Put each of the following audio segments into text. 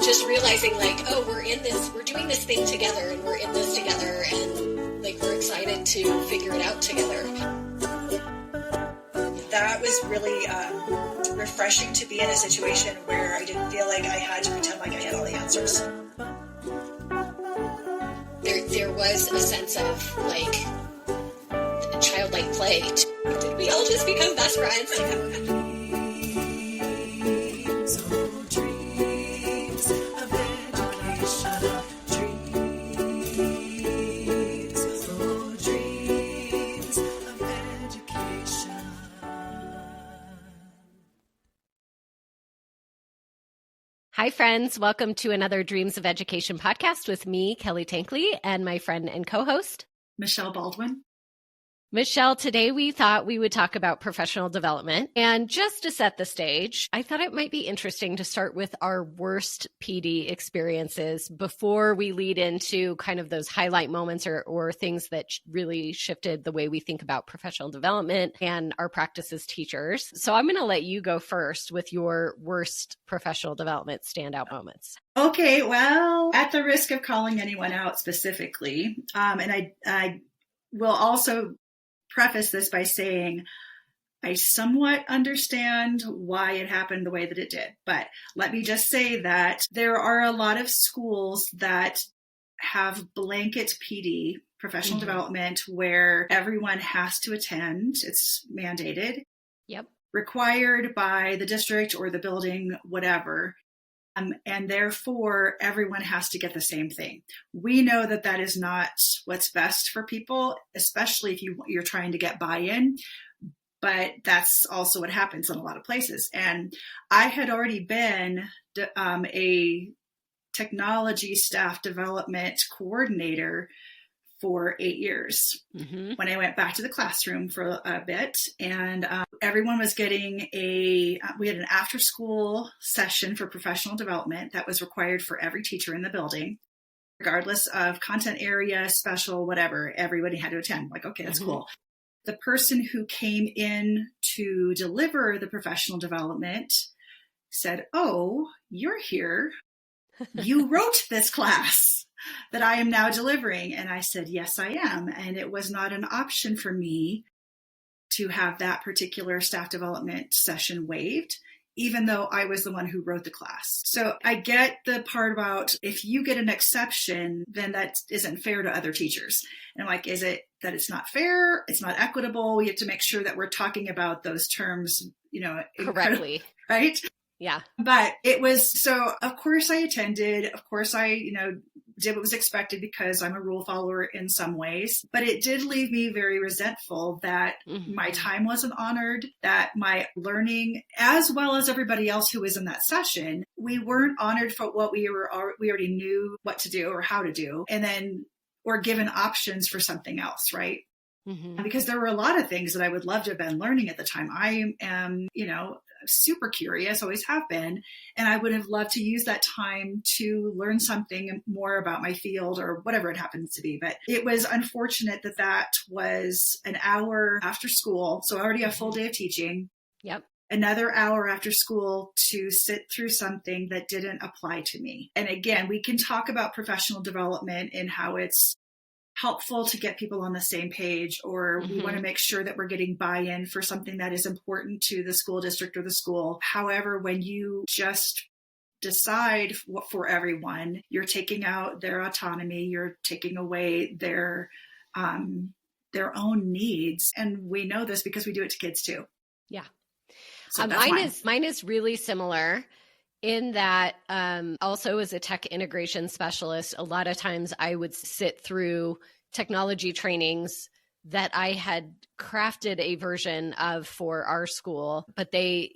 just realizing like, oh, we're doing this thing together and we're in this together and like we're excited to figure it out together. That was really refreshing to be in a situation where I didn't feel like I had to pretend like I had all the answers. There was a sense of like childlike play. Did we all just become best friends? Hi, friends. Welcome to another Dreams of Education podcast with me, Kelly Tenkely, and my friend and co-host, Michelle Baldwin. Michelle, today we thought we would talk about professional development. And just to set the stage, I thought it might be interesting to start with our worst PD experiences before we lead into kind of those highlight moments or things that really shifted the way we think about professional development and our practice as teachers. So I'm going to let you go first with your worst professional development standout moments. Okay, well, at the risk of calling anyone out specifically, and I will also preface this by saying I somewhat understand why it happened the way that it did. But let me just say that there are a lot of schools that have blanket PD, professional development, where everyone has to attend. It's mandated. Yep. Required by the district or the building, whatever. And therefore, everyone has to get the same thing. We know that that is not what's best for people, especially if you're trying to get buy-in. But that's also what happens in a lot of places. And I had already been a technology staff development coordinator for 8 years when I went back to the classroom for a bit. And everyone was getting we had an after school session for professional development that was required for every teacher in the building, regardless of content area, special, whatever, everybody had to attend. Like, okay, that's cool. The person who came in to deliver the professional development said, "Oh, you're here. You wrote this class that I am now delivering." And I said, "Yes, I am." And it was not an option for me to have that particular staff development session waived, even though I was the one who wrote the class. So I get the part about if you get an exception, then that isn't fair to other teachers. And I'm like, is it that it's not fair? It's not equitable. We have to make sure that we're talking about those terms, correctly. Right? Yeah. But it was, so of course I attended, of course I, did what was expected because I'm a rule follower in some ways, but it did leave me very resentful that my time wasn't honored, that my learning, as well as everybody else who was in that session, we weren't honored for what we already knew what to do or how to do. And then we're given options for something else, right? Because there were a lot of things that I would love to have been learning at the time. I am, super curious, always have been, and I would have loved to use that time to learn something more about my field or whatever it happens to be. But it was unfortunate that that was an hour after school. So already a full day of teaching. Yep. Another hour after school to sit through something that didn't apply to me. And again, we can talk about professional development and how it's helpful to get people on the same page, or we want to make sure that we're getting buy-in for something that is important to the school district or the school. However, when you just decide what for everyone, you're taking out their autonomy, you're taking away their own needs. And we know this because we do it to kids too. Yeah. So mine is really similar in that also as a tech integration specialist, a lot of times I would sit through technology trainings that I had crafted a version of for our school, but it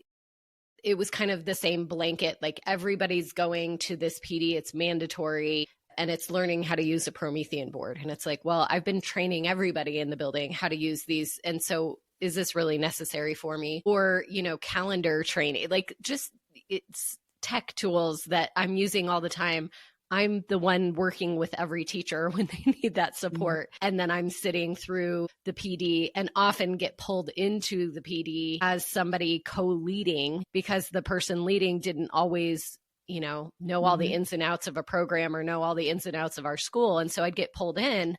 was kind of the same blanket, like everybody's going to this PD, it's mandatory, and it's learning how to use a Promethean board. And it's like, well, I've been training everybody in the building how to use these. And so is this really necessary for me? Or, calendar training, like just it's tech tools that I'm using all the time. I'm the one working with every teacher when they need that support. And then I'm sitting through the PD and often get pulled into the PD as somebody co-leading because the person leading didn't always, know all the ins and outs of a program or know all the ins and outs of our school. And so I'd get pulled in,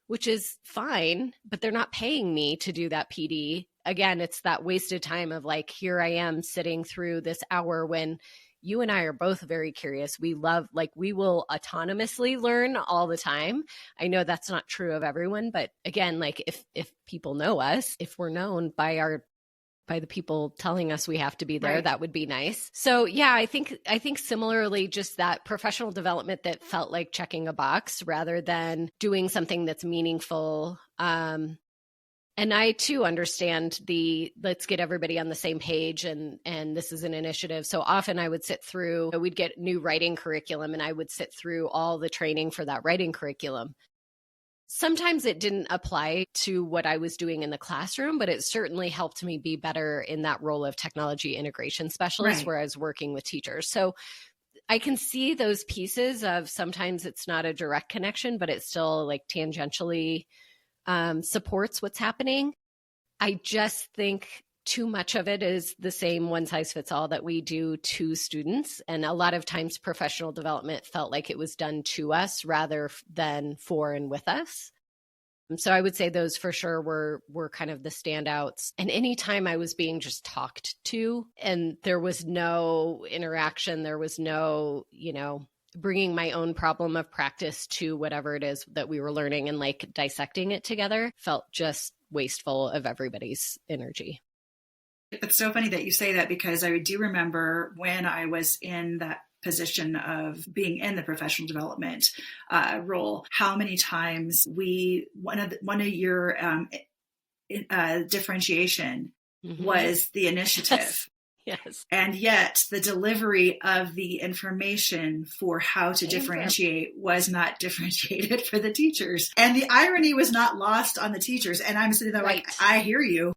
which is fine, but they're not paying me to do that PD. Again, it's that wasted time of like, here I am sitting through this hour when you and I are both very curious. We love, like, we will autonomously learn all the time. I know that's not true of everyone, but again, like if people know us, if we're known by the people telling us we have to be there, right. That would be nice. So yeah, I think similarly, just that professional development that felt like checking a box rather than doing something that's meaningful. And I too understand let's get everybody on the same page and this is an initiative. So often I would we'd get new writing curriculum and I would sit through all the training for that writing curriculum. Sometimes it didn't apply to what I was doing in the classroom, but it certainly helped me be better in that role of technology integration specialist, right, where I was working with teachers. So I can see those pieces of sometimes it's not a direct connection, but it still like tangentially supports what's happening. I just think too much of it is the same one size fits all that we do to students. And a lot of times professional development felt like it was done to us rather than for and with us. So I would say those for sure were kind of the standouts. And anytime I was being just talked to and there was no interaction, there was no, bringing my own problem of practice to whatever it is that we were learning and like dissecting it together felt just wasteful of everybody's energy. It's so funny that you say that because I do remember when I was in that position of being in the professional development role, how many times one of your differentiation was the initiative. Yes. And yet the delivery of the information for how to differentiate was not differentiated for the teachers. And the irony was not lost on the teachers. And I'm sitting there like, I hear you.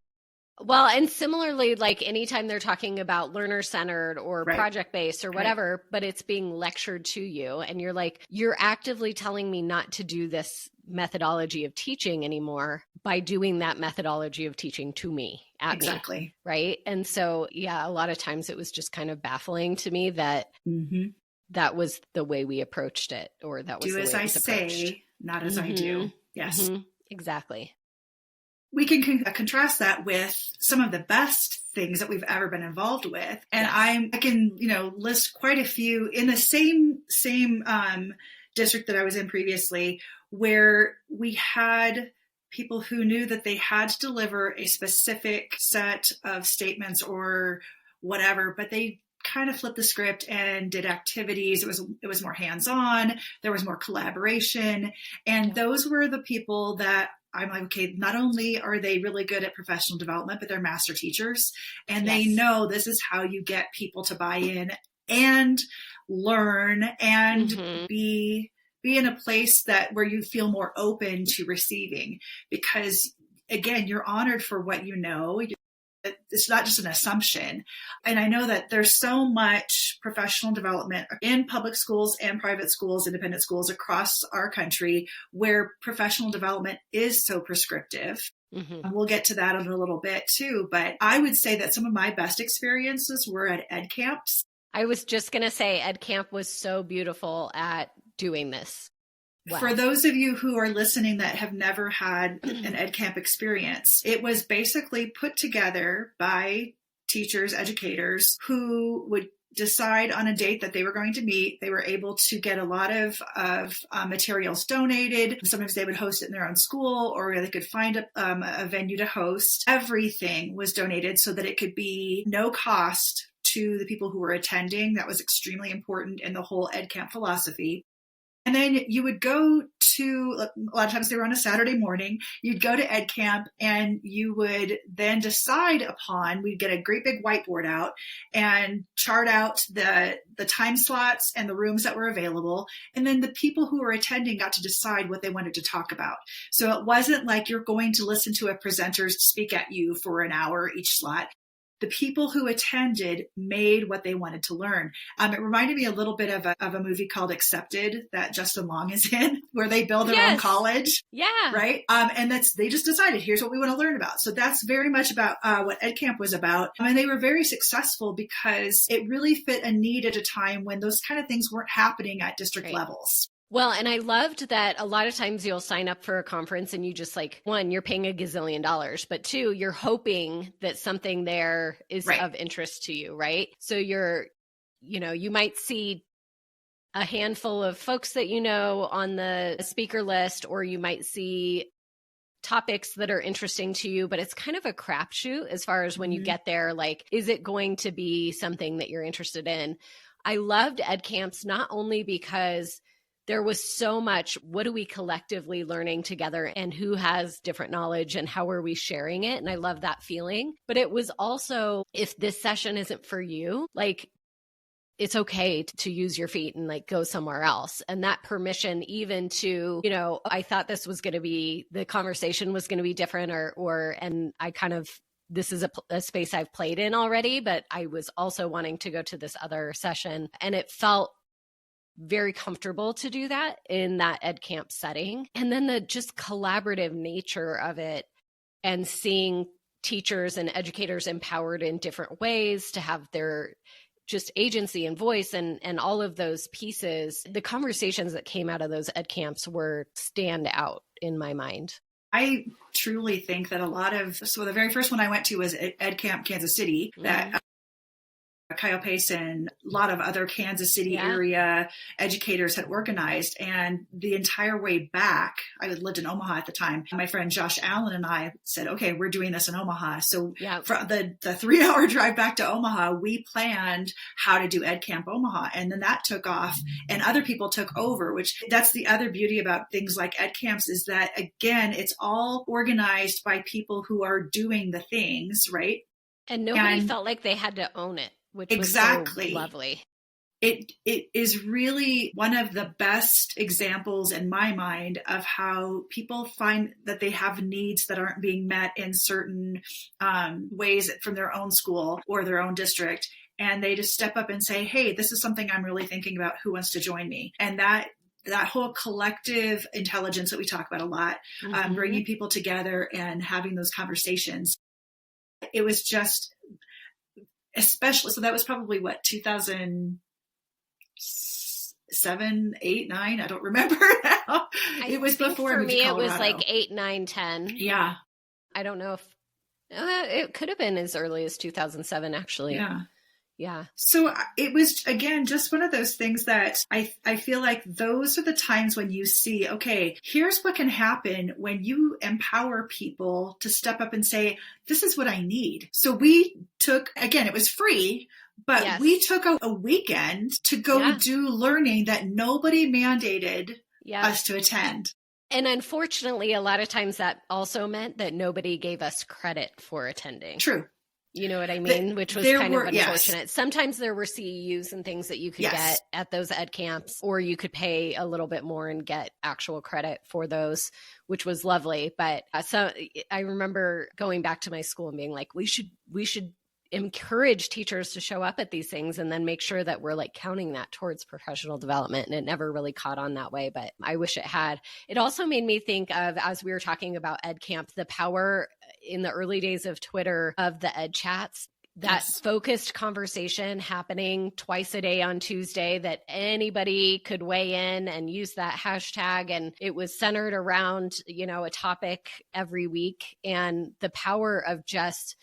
Well, and similarly, like anytime they're talking about learner-centered or project-based or whatever, but it's being lectured to you and you're like, you're actively telling me not to do this methodology of teaching anymore by doing that methodology of teaching to me, at me, right? And so, yeah, a lot of times it was just kind of baffling to me that that was the way we approached it, or that was do the as way I say, approached. Not as I do. Yes. Exactly. We can contrast that with some of the best things that we've ever been involved with. And I can, list quite a few in the same district that I was in previously, where we had people who knew that they had to deliver a specific set of statements or whatever, but they kind of flipped the script and did activities. It was more hands-on. There was more collaboration. And those were the people that I'm like, okay, not only are they really good at professional development, but they're master teachers and they know this is how you get people to buy in and learn and be in a place where you feel more open to receiving, because again, you're honored for what you know. It's not just an assumption. And I know that there's so much professional development in public schools and private schools, independent schools across our country, where professional development is so prescriptive. And we'll get to that in a little bit too. But I would say that some of my best experiences were at ed camps. I was just going to say ed camp was so beautiful at doing this. Wow. For those of you who are listening that have never had an ed camp experience, it was basically put together by teachers, educators who would decide on a date that they were going to meet. They were able to get a lot of materials donated. Sometimes they would host it in their own school, or they could find a venue to host. Everything was donated so that it could be no cost to the people who were attending. That was extremely important in the whole ed camp philosophy. And then you would go to, a lot of times they were on a Saturday morning, you'd go to ed camp and you would then decide upon, we'd get a great big whiteboard out and chart out the time slots and the rooms that were available. And then the people who were attending got to decide what they wanted to talk about. So it wasn't like you're going to listen to a presenter speak at you for an hour each slot. the people who attended made what they wanted to learn. It reminded me a little bit of a movie called Accepted that Justin Long is in, where they build their own college. Yeah. Right. And they just decided, here's what we want to learn about. So that's very much about what EdCamp was about. And they were very successful because it really fit a need at a time when those kind of things weren't happening at district levels. Well, and I loved that a lot of times you'll sign up for a conference and you just like, one, you're paying $1 gazillion, but two, you're hoping that something there is of interest to you, right? So you might see a handful of folks that you know on the speaker list, or you might see topics that are interesting to you, but it's kind of a crapshoot as far as when you get there, like, is it going to be something that you're interested in? I loved EdCamps not only because there was so much, what are we collectively learning together and who has different knowledge and how are we sharing it? And I love that feeling. But it was also, if this session isn't for you, like, it's okay to use your feet and like go somewhere else. And that permission, even to, I thought this was going to be, the conversation was going to be different and I kind of, this is a space I've played in already, but I was also wanting to go to this other session, and it felt very comfortable to do that in that EdCamp setting. And then the just collaborative nature of it, and seeing teachers and educators empowered in different ways to have their just agency and voice and all of those pieces. The conversations that came out of those EdCamps were stand out in my mind. I truly think that so the very first one I went to was EdCamp Kansas City, that Kyle Pace and a lot of other Kansas City area educators had organized. And the entire way back, I lived in Omaha at the time. My friend Josh Allen and I said, okay, we're doing this in Omaha. So for the 3-hour drive back to Omaha, we planned how to do EdCamp Omaha. And then that took off and other people took over, which that's the other beauty about things like EdCamps, is that, again, it's all organized by people who are doing the things, right? And nobody felt like they had to own it, which was so lovely. It is really one of the best examples in my mind of how people find that they have needs that aren't being met in certain ways from their own school or their own district. And they just step up and say, hey, this is something I'm really thinking about. Who wants to join me? And that whole collective intelligence that we talk about a lot, bringing people together and having those conversations. It was just, especially, so that was probably 2007, 8, 9. I don't remember now. It was before. For me, it was like 8, 9, 10. Yeah. I don't know if it could have been as early as 2007, actually. Yeah. So it was, again, just one of those things that I feel like those are the times when you see, okay, here's what can happen when you empower people to step up and say, this is what I need. So we took, again, it was free, but we took a weekend to go do learning that nobody mandated us to attend. And unfortunately, a lot of times that also meant that nobody gave us credit for attending. True. You know what I mean? Which was kind of unfortunate. Yes. Sometimes there were CEUs and things that you could get at those EdCamps, or you could pay a little bit more and get actual credit for those, which was lovely. But so I remember going back to my school and being like, we should encourage teachers to show up at these things and then make sure that we're like counting that towards professional development. And it never really caught on that way, but I wish it had. It also made me think of, as we were talking about EdCamp, the power in the early days of Twitter of the Ed Chats, that focused conversation happening twice a day on Tuesday, that anybody could weigh in and use that hashtag. And it was centered around, a topic every week, and the power of just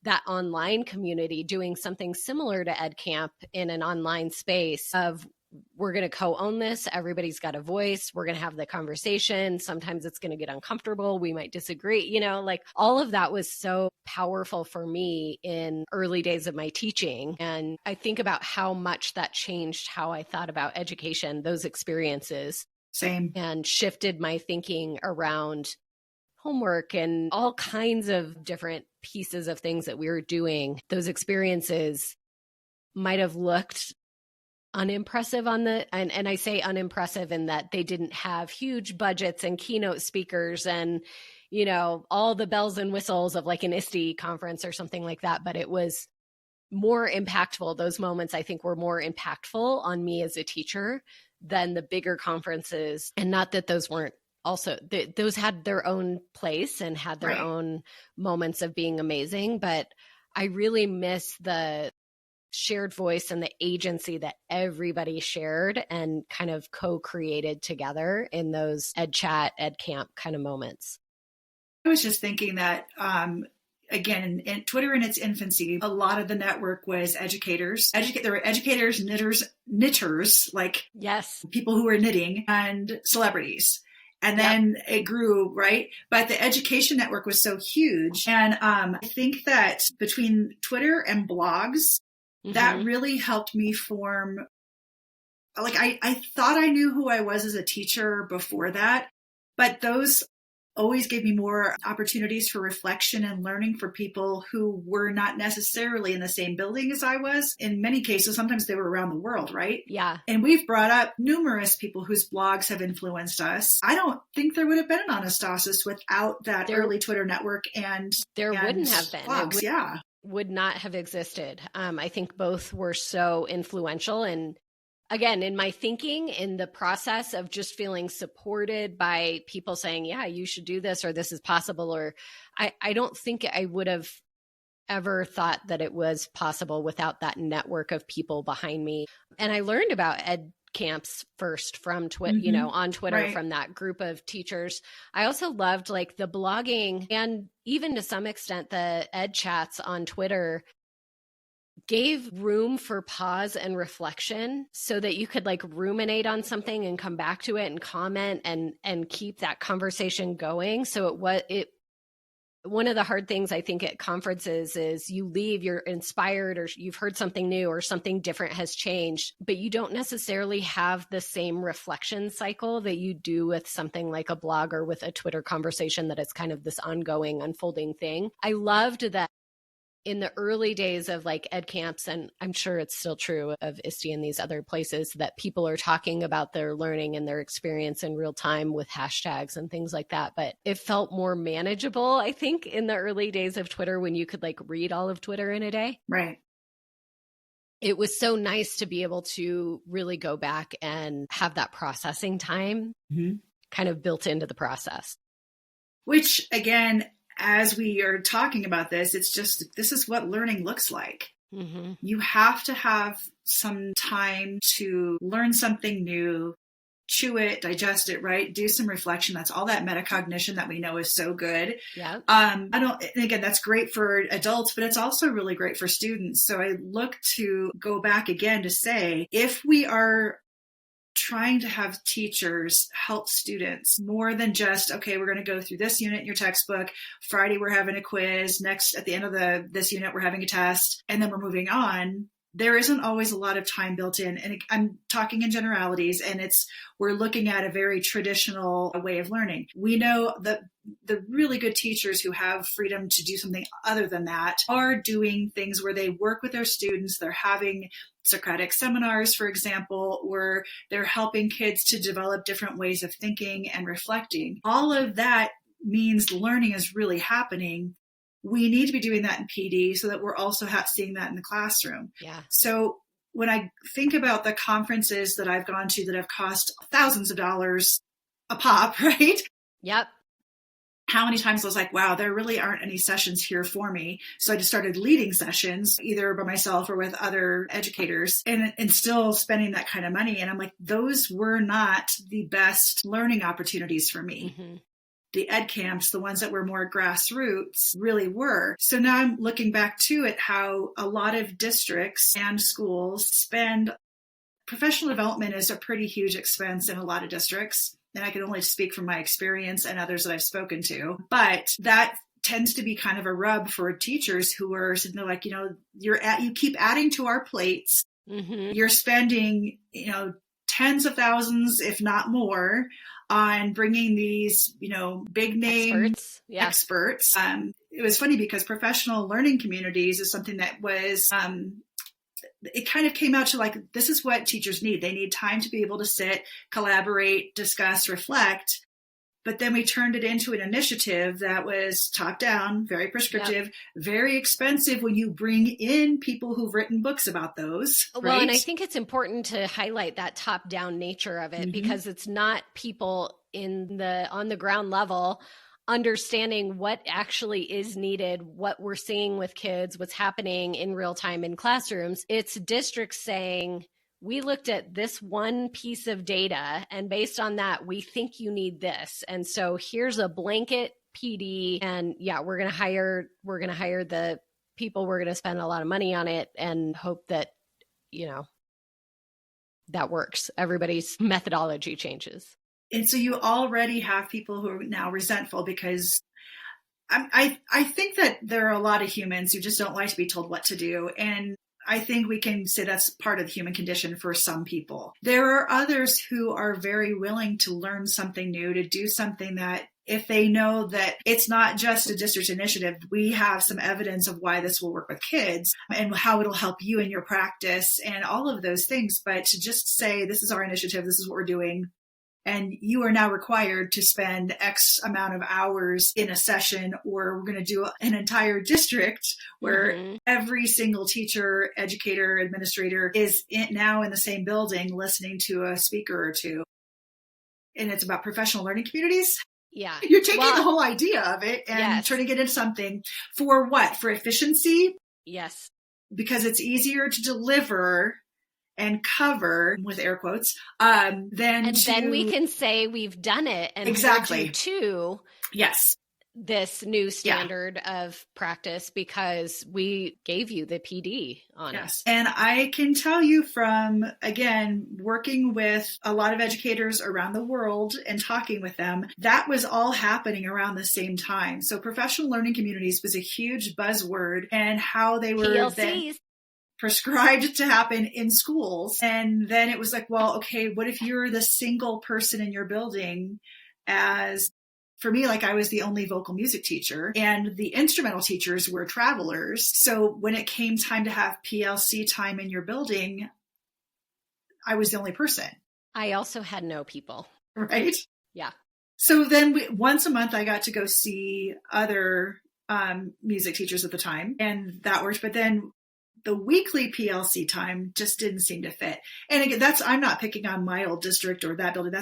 that online community doing something similar to EdCamp in an online space of, we're going to co-own this. Everybody's got a voice. We're going to have the conversation. Sometimes it's going to get uncomfortable. We might disagree, like all of that was so powerful for me in early days of my teaching. And I think about how much that changed how I thought about education, those experiences. Same. And shifted my thinking around homework and all kinds of different pieces of things that we were doing. Those experiences might have looked unimpressive and I say unimpressive in that they didn't have huge budgets and keynote speakers and, all the bells and whistles of like an ISTE conference or something like that, but it was more impactful. Those moments, I think, were more impactful on me as a teacher than the bigger conferences. And not that those weren't also, those had their own place and had their own moments of being amazing. But I really miss the shared voice and the agency that everybody shared and kind of co-created together in those ed chat, ed camp kind of moments. I was just thinking that, again, in Twitter in its infancy, a lot of the network was educators. There were educators, knitters, like people who were knitting, and celebrities. And then it grew, right? But the education network was so huge. And I think that between Twitter and blogs, that really helped me form, like, I thought I knew who I was as a teacher before that, but those always gave me more opportunities for reflection and learning for people who were not necessarily in the same building as I was. In many cases, sometimes they were around the world, right? Yeah. And we've brought up numerous people whose blogs have influenced us. I don't think there would have been an Anastasis without that early Twitter network and wouldn't have been. Blogs. Would not have existed. I think both were so influential. And again, in my thinking, in the process of just feeling supported by people saying, yeah, you should do this, or this is possible, or I don't think I would have ever thought that it was possible without that network of people behind me. And I learned about ed camps first from Twitter, on Twitter from that group of teachers. I also loved like the blogging and even to some extent the ed chats on Twitter gave room for pause and reflection so that you could like ruminate on something and come back to it and comment and keep that conversation going. So one of the hard things I think at conferences is you leave, you're inspired, or you've heard something new or something different has changed, but you don't necessarily have the same reflection cycle that you do with something like a blog or with a Twitter conversation that it's kind of this ongoing, unfolding thing. I loved that in the early days of like ed camps, and I'm sure it's still true of ISTE and these other places, that people are talking about their learning and their experience in real time with hashtags and things like that. But it felt more manageable, I think, in the early days of Twitter when you could like read all of Twitter in a day. Right. It was so nice to be able to really go back and have that processing time kind of built into the process. Which, again, as we are talking about this, it's just, this is what learning looks like. You have to have some time to learn something new, chew it, digest it, right? Do some reflection. That's all that metacognition that we know is so good. Yeah. Again, that's great for adults, but it's also really great for students. So I look to go back again to say, if we are trying to have teachers help students more than just, okay, we're going to go through this unit in your textbook. Friday, we're having a quiz. Next, at the end of this unit, we're having a test, and then we're moving on. There isn't always a lot of time built in. And I'm talking in generalities, and we're looking at a very traditional way of learning. We know that the really good teachers who have freedom to do something other than that are doing things where they work with their students. They're having Socratic seminars, for example, where they're helping kids to develop different ways of thinking and reflecting. All of that means learning is really happening. We need to be doing that in PD so that we're also seeing that in the classroom. Yeah. So when I think about the conferences that I've gone to that have cost thousands of dollars a pop, right? Yep. How many times I was like, wow, there really aren't any sessions here for me. So I just started leading sessions either by myself or with other educators and still spending that kind of money. And I'm like, those were not the best learning opportunities for me. The ed camps, the ones that were more grassroots, really were. So now I'm looking back to it, how a lot of districts and schools spend, professional development is a pretty huge expense in a lot of districts. And I can only speak from my experience and others that I've spoken to. But that tends to be kind of a rub for teachers who are sitting there like, you keep adding to our plates. You're spending, tens of thousands, if not more, on bringing these, big name experts. It was funny because professional learning communities is something that was, it kind of came out to like, this is what teachers need. They need time to be able to sit, collaborate, discuss, reflect. But then we turned it into an initiative that was top down, very prescriptive, very expensive when you bring in people who've written books about those. Well, right? and I think it's important to highlight that top down nature of it, because it's not people on the ground level understanding what actually is needed, what we're seeing with kids, what's happening in real time in classrooms. It's districts saying, we looked at this one piece of data, and based on that, we think you need this. And so here's a blanket PD, and we're going to hire the people, we're going to spend a lot of money on it and hope that, that works. Everybody's methodology changes. And so you already have people who are now resentful because I think that there are a lot of humans who just don't like to be told what to do. And I think we can say that's part of the human condition for some people. There are others who are very willing to learn something new, to do something that if they know that it's not just a district initiative, we have some evidence of why this will work with kids and how it'll help you in your practice and all of those things. But to just say, this is our initiative, this is what we're doing, and you are now required to spend X amount of hours in a session, or we're going to do an entire district where every single teacher, educator, administrator is now in the same building listening to a speaker or two. And it's about professional learning communities. Yeah. You're taking the whole idea of it and turning it into something for what? For efficiency? Yes. Because it's easier to deliver and cover, with air quotes, then we can say we've done it and exactly hold you to this new standard of practice because we gave you the PD on it. And I can tell you from, again, working with a lot of educators around the world and talking with them, that was all happening around the same time. So professional learning communities was a huge buzzword, and how they were PLCs. then prescribed to happen in schools. And then it was like, well, okay, what if you're the single person in your building? As for me, like I was the only vocal music teacher and the instrumental teachers were travelers. So when it came time to have PLC time in your building, I was the only person. I also had no people. Right? Yeah. So then once a month I got to go see other music teachers at the time, and that worked. But then the weekly PLC time just didn't seem to fit. And again, I'm not picking on my old district or that building.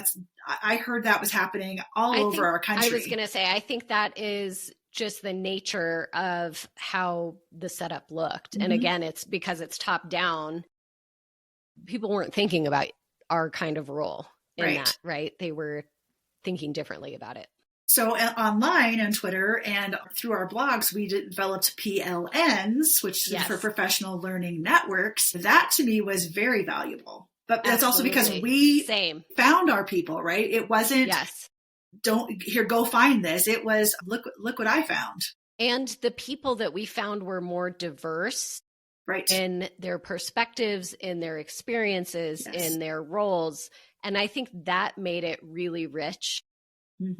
I heard that was happening all over our country. I was going to say, I think that is just the nature of how the setup looked. And again, it's because it's top down. People weren't thinking about our kind of role in that, right? They were thinking differently about it. So online on Twitter and through our blogs, we developed PLNs, which is for professional learning networks. That to me was very valuable. But that's also because we found our people, right? It wasn't, go find this. It was, look what I found. And the people that we found were more diverse in their perspectives, in their experiences, in their roles. And I think that made it really rich.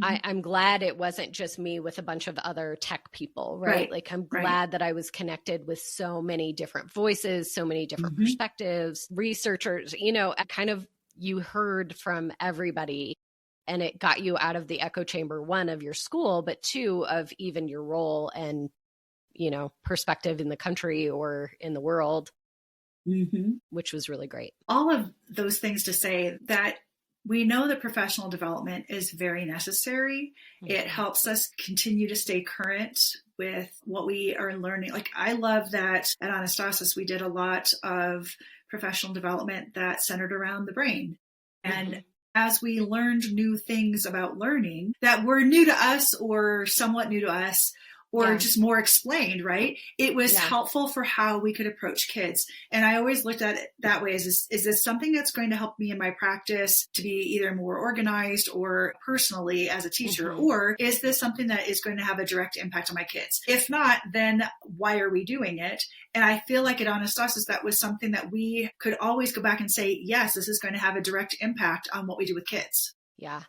I'm glad it wasn't just me with a bunch of other tech people, right? Like I'm glad that I was connected with so many different voices, so many different perspectives, researchers, you heard from everybody, and it got you out of the echo chamber, one, of your school, but two, of even your role and, perspective in the country or in the world, which was really great. All of those things to say that we know that professional development is very necessary. It helps us continue to stay current with what we are learning. Like I love that at Anastasis, we did a lot of professional development that centered around the brain. And as we learned new things about learning that were new to us or somewhat new to us, or just more explained, right? It was helpful for how we could approach kids. And I always looked at it that way. Is this something that's going to help me in my practice to be either more organized or personally as a teacher? Or is this something that is going to have a direct impact on my kids? If not, then why are we doing it? And I feel like at Anastasis, that was something that we could always go back and say, yes, this is going to have a direct impact on what we do with kids. Yeah.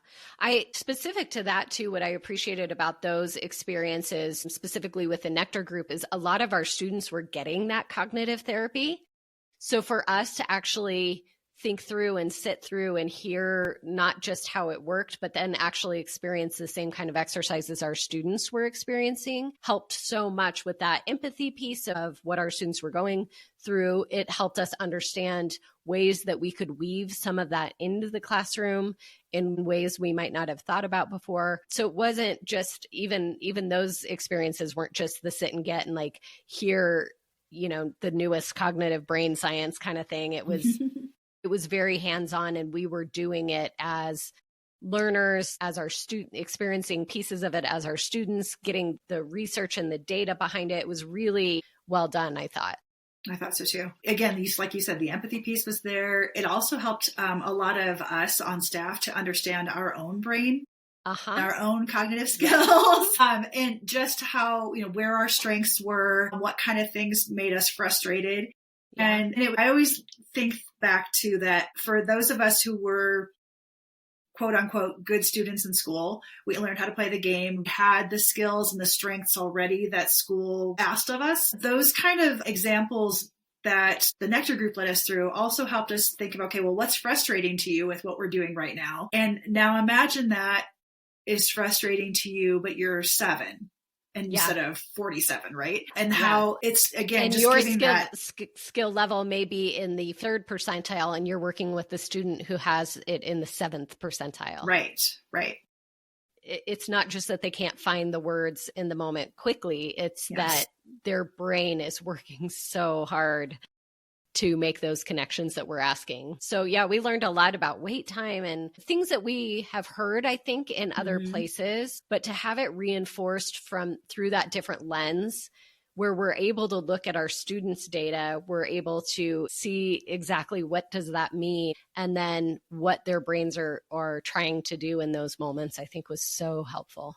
Specific to that too, what I appreciated about those experiences, specifically with the Nectar group, is a lot of our students were getting that cognitive therapy. So for us to actually think through and sit through and hear not just how it worked, but then actually experience the same kind of exercises our students were experiencing helped so much with that empathy piece of what our students were going through. It helped us understand ways that we could weave some of that into the classroom in ways we might not have thought about before. So it wasn't just even those experiences weren't just the sit and get and like hear, the newest cognitive brain science kind of thing. It was very hands-on, and we were doing it as learners, as our student, experiencing pieces of it as our students, getting the research and the data behind it. It was really well done, I thought. I thought so too. Again, like you said, the empathy piece was there. It also helped a lot of us on staff to understand our own brain, our own cognitive skills, and just how, where our strengths were, what kind of things made us frustrated. Yeah. And I always think back to that for those of us who were quote unquote good students in school, we learned how to play the game, had the skills and the strengths already that school asked of us. Those kind of examples that the Nectar group led us through also helped us think of, okay, well, what's frustrating to you with what we're doing right now? And now imagine that is frustrating to you, but you're 7. Instead of 47, right? And how it's, again, and just your giving skill level may be in the 3rd percentile, and you're working with the student who has it in the 7th percentile. Right. It's not just that they can't find the words in the moment quickly. It's that their brain is working so hard to make those connections that we're asking. So yeah, we learned a lot about wait time and things that we have heard, I think, in other places, but to have it reinforced through that different lens where we're able to look at our students' data, we're able to see exactly what does that mean, and then what their brains are trying to do in those moments, I think was so helpful.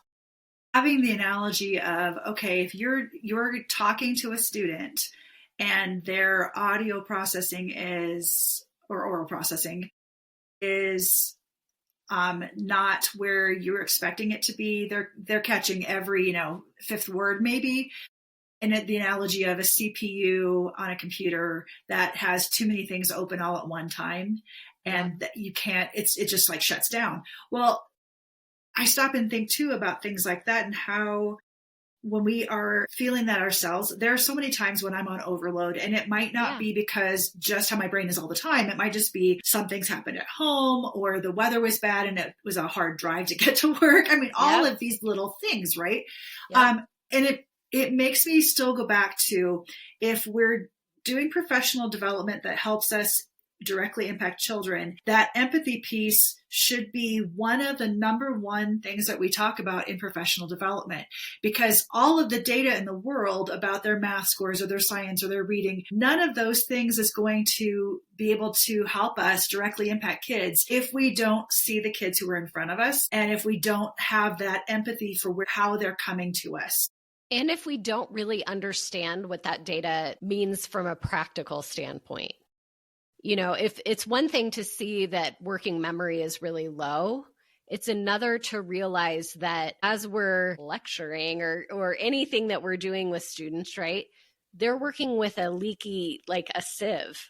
Having the analogy of, okay, if you're talking to a student and their audio processing or oral processing is not where you're expecting it to be, they're catching every 5th word maybe. And the analogy of a CPU on a computer that has too many things open all at one time, and that you can't, it just like shuts down. Well, I stop and think too about things like that and how when we are feeling that ourselves, there are so many times when I'm on overload, and it might not be because just how my brain is all the time. It might just be something's happened at home, or the weather was bad and it was a hard drive to get to work. I mean, all of these little things, right? And it makes me still go back to, if we're doing professional development that helps us directly impact children, that empathy piece should be one of the number one things that we talk about in professional development, because all of the data in the world about their math scores or their science or their reading, none of those things is going to be able to help us directly impact kids if we don't see the kids who are in front of us, and if we don't have that empathy for how they're coming to us. And if we don't really understand what that data means from a practical standpoint. If it's one thing to see that working memory is really low, it's another to realize that as we're lecturing or anything that we're doing with students, right, they're working with a leaky, like a sieve.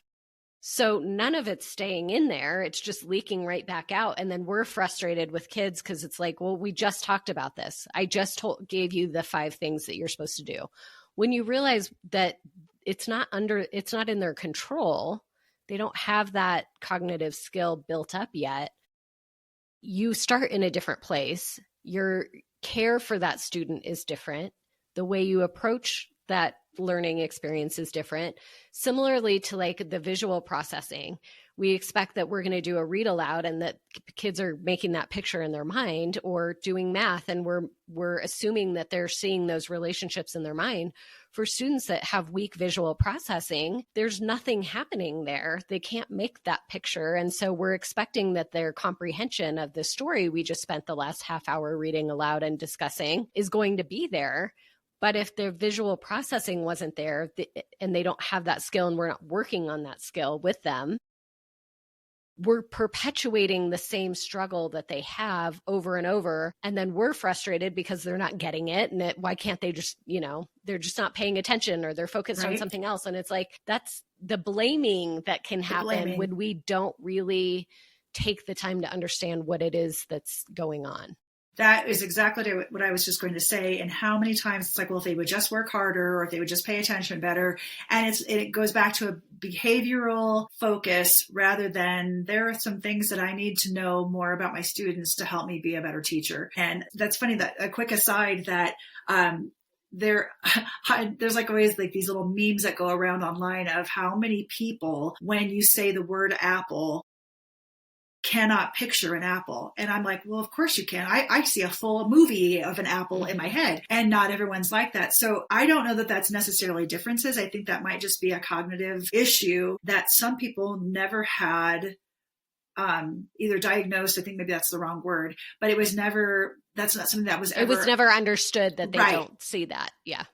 So none of it's staying in there. It's just leaking right back out. And then we're frustrated with kids because it's like, well, we just talked about this. I just gave you the 5 things that you're supposed to do. When you realize that it's not in their control, they don't have that cognitive skill built up yet, you start in a different place. Your care for that student is different. The way you approach that learning experience is different. Similarly to like the visual processing, we expect that we're going to do a read aloud and that kids are making that picture in their mind, or doing math, and we're assuming that they're seeing those relationships in their mind. For students that have weak visual processing, there's nothing happening there. They can't make that picture. And so we're expecting that their comprehension of the story we just spent the last half hour reading aloud and discussing is going to be there. But if their visual processing wasn't there and they don't have that skill, and we're not working on that skill with them, we're perpetuating the same struggle that they have over and over. And then we're frustrated because they're not getting it. And why can't they just, they're just not paying attention, or they're focused on something else. And it's like, that's the blaming that can happen when we don't really take the time to understand what it is that's going on. That is exactly what I was just going to say. And how many times it's like, well, if they would just work harder, or if they would just pay attention better. And it goes back to a behavioral focus rather than, there are some things that I need to know more about my students to help me be a better teacher. And that's funny, that a quick aside that, there's like always like these little memes that go around online of how many people, when you say the word apple, cannot picture an apple. And I'm like, well, of course you can. I see a full movie of an apple in my head, and not everyone's like that. So I don't know that that's necessarily differences. I think that might just be a cognitive issue that some people never had either diagnosed. I think maybe that's the wrong word, but that's not something that was ever. It was never understood that they don't see that. Yeah.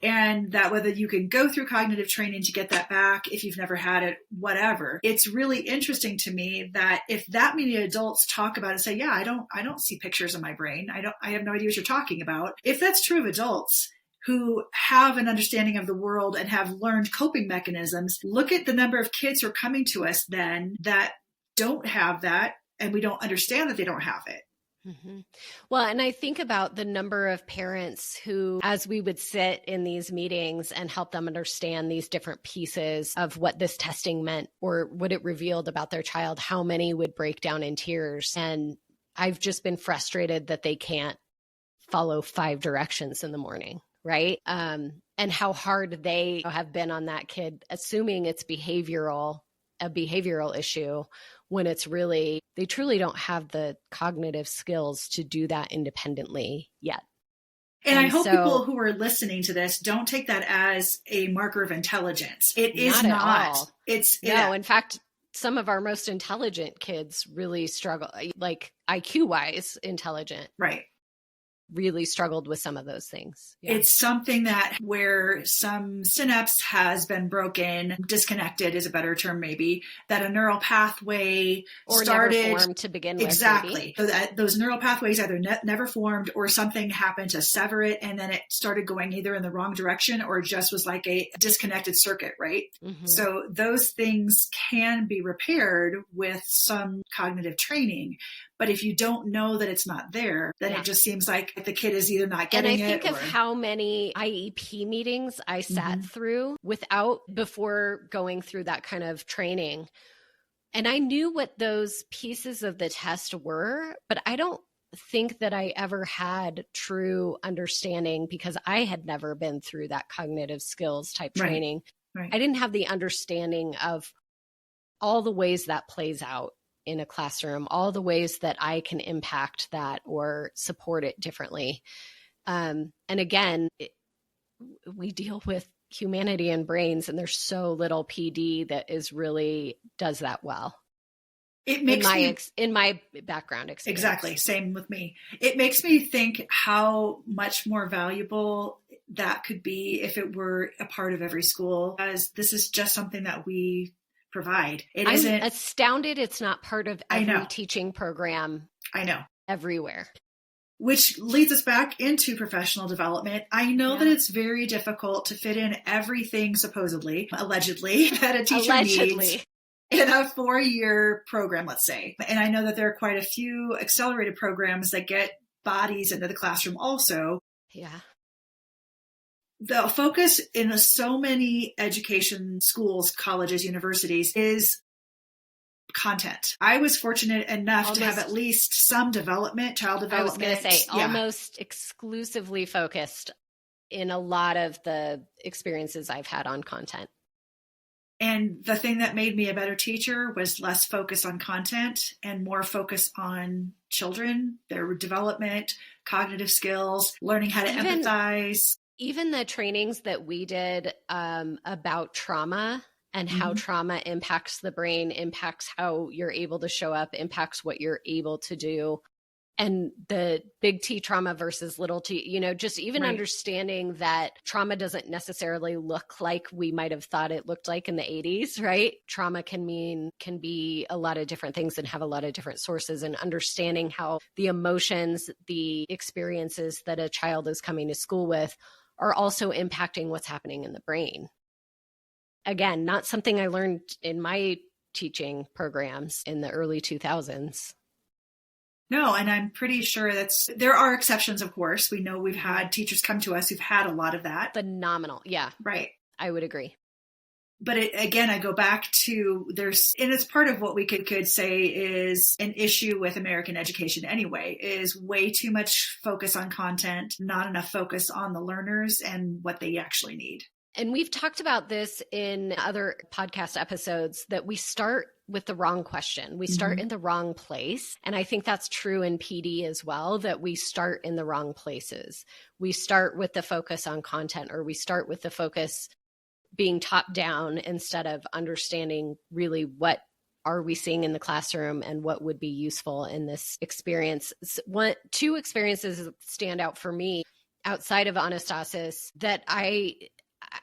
And that whether you can go through cognitive training to get that back, if you've never had it, whatever. It's really interesting to me that if that many adults talk about it and say, yeah, I don't see pictures in my brain. I have no idea what you're talking about. If that's true of adults who have an understanding of the world and have learned coping mechanisms, look at the number of kids who are coming to us then that don't have that, and we don't understand that they don't have it. Mm-hmm. Well, and I think about the number of parents who, as we would sit in these meetings and help them understand these different pieces of what this testing meant or what it revealed about their child, how many would break down in tears. And I've just been frustrated that they can't follow 5 directions in the morning, right? And how hard they have been on that kid, assuming it's a behavioral issue, when it's really, they truly don't have the cognitive skills to do that independently yet. And I hope people who are listening to this don't take that as a marker of intelligence. It is not. In fact, some of our most intelligent kids really struggle, like IQ-wise intelligent. Right. Really struggled with some of those things. Yeah. It's something that where some synapse has been broken, disconnected is a better term maybe, that a neural pathway started never formed to begin with. Exactly. So that those neural pathways either never formed, or something happened to sever it, and then it started going either in the wrong direction or just was like a disconnected circuit, right? Mm-hmm. So those things can be repaired with some cognitive training. But if you don't know that it's not there, then it just seems like the kid is either not getting it. And I think of how many IEP meetings I sat through before going through that kind of training. And I knew what those pieces of the test were, but I don't think that I ever had true understanding because I had never been through that cognitive skills type training. Right. I didn't have the understanding of all the ways that plays out in a classroom, all the ways that I can impact that or support it differently. And again, we deal with humanity and brains, and there's so little PD that does that well. It makes in my background experience. Exactly. Same with me. It makes me think how much more valuable that could be if it were a part of every school, as this is just something that we provide. I'm astounded it's not part of every teaching program. I know. Everywhere. Which leads us back into professional development. I know that it's very difficult to fit in everything allegedly, that a teacher needs in a 4-year program, let's say. And I know that there are quite a few accelerated programs that get bodies into the classroom also. Yeah. The focus in so many education schools, colleges, universities is content. I was fortunate enough to have at least some child development. I was going to say almost exclusively focused in a lot of the experiences I've had on content. And the thing that made me a better teacher was less focus on content and more focus on children, their development, cognitive skills, learning how to empathize. Even the trainings that we did about trauma and how trauma impacts the brain, impacts how you're able to show up, impacts what you're able to do. And the big T trauma versus little t, just even Right. understanding that trauma doesn't necessarily look like we might have thought it looked like in the 80s, right? Trauma can be a lot of different things and have a lot of different sources, and understanding how the emotions, the experiences that a child is coming to school with are also impacting what's happening in the brain. Again, not something I learned in my teaching programs in the early 2000s. No, and I'm pretty sure there are exceptions, of course. We know we've had teachers come to us who've had a lot of that. Phenomenal. Yeah. Right. I would agree. But again, I go back to and it's part of what we could say is an issue with American education anyway, is way too much focus on content, not enough focus on the learners and what they actually need. And we've talked about this in other podcast episodes, that we start with the wrong question. We start in the wrong place. And I think that's true in PD as well, that we start in the wrong places. We start with the focus on content, or we start with the focus being top down instead of understanding really what are we seeing in the classroom and what would be useful in this experience. Two experiences stand out for me outside of Anastasis that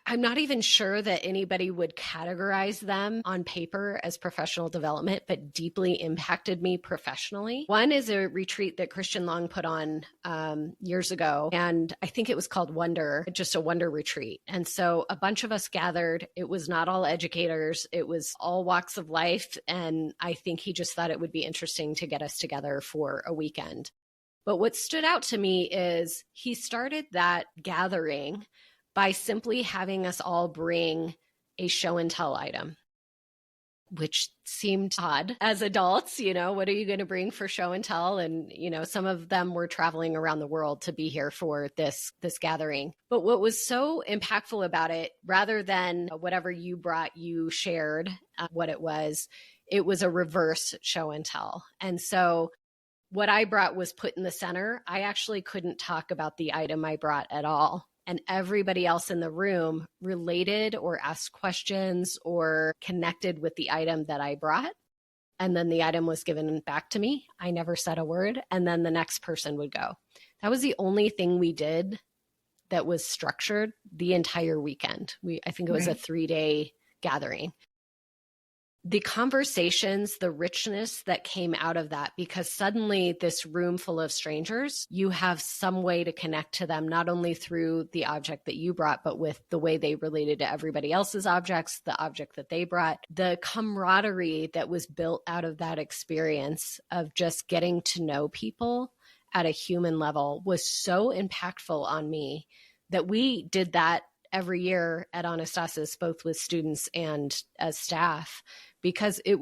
I'm not even sure that anybody would categorize them on paper as professional development, but deeply impacted me professionally. One is a retreat that Christian Long put on years ago, and I think it was called Wonder, just a Wonder retreat. And so a bunch of us gathered. It was not all educators. It was all walks of life. And I think he just thought it would be interesting to get us together for a weekend. But what stood out to me is he started that gathering by simply having us all bring a show and tell item, which seemed odd as adults. What are you going to bring for show and tell? And, some of them were traveling around the world to be here for this gathering. But what was so impactful about it, rather than whatever you brought, you shared what it was a reverse show and tell. And so what I brought was put in the center. I actually couldn't talk about the item I brought at all. And everybody else in the room related or asked questions or connected with the item that I brought. And then the item was given back to me. I never said a word. And then the next person would go. That was the only thing we did that was structured the entire weekend. I think it was a 3-day gathering. The conversations, the richness that came out of that, because suddenly this room full of strangers, you have some way to connect to them, not only through the object that you brought, but with the way they related to everybody else's objects, the object that they brought. The camaraderie that was built out of that experience of just getting to know people at a human level was so impactful on me that we did that every year at Anastasis, both with students and as staff, because it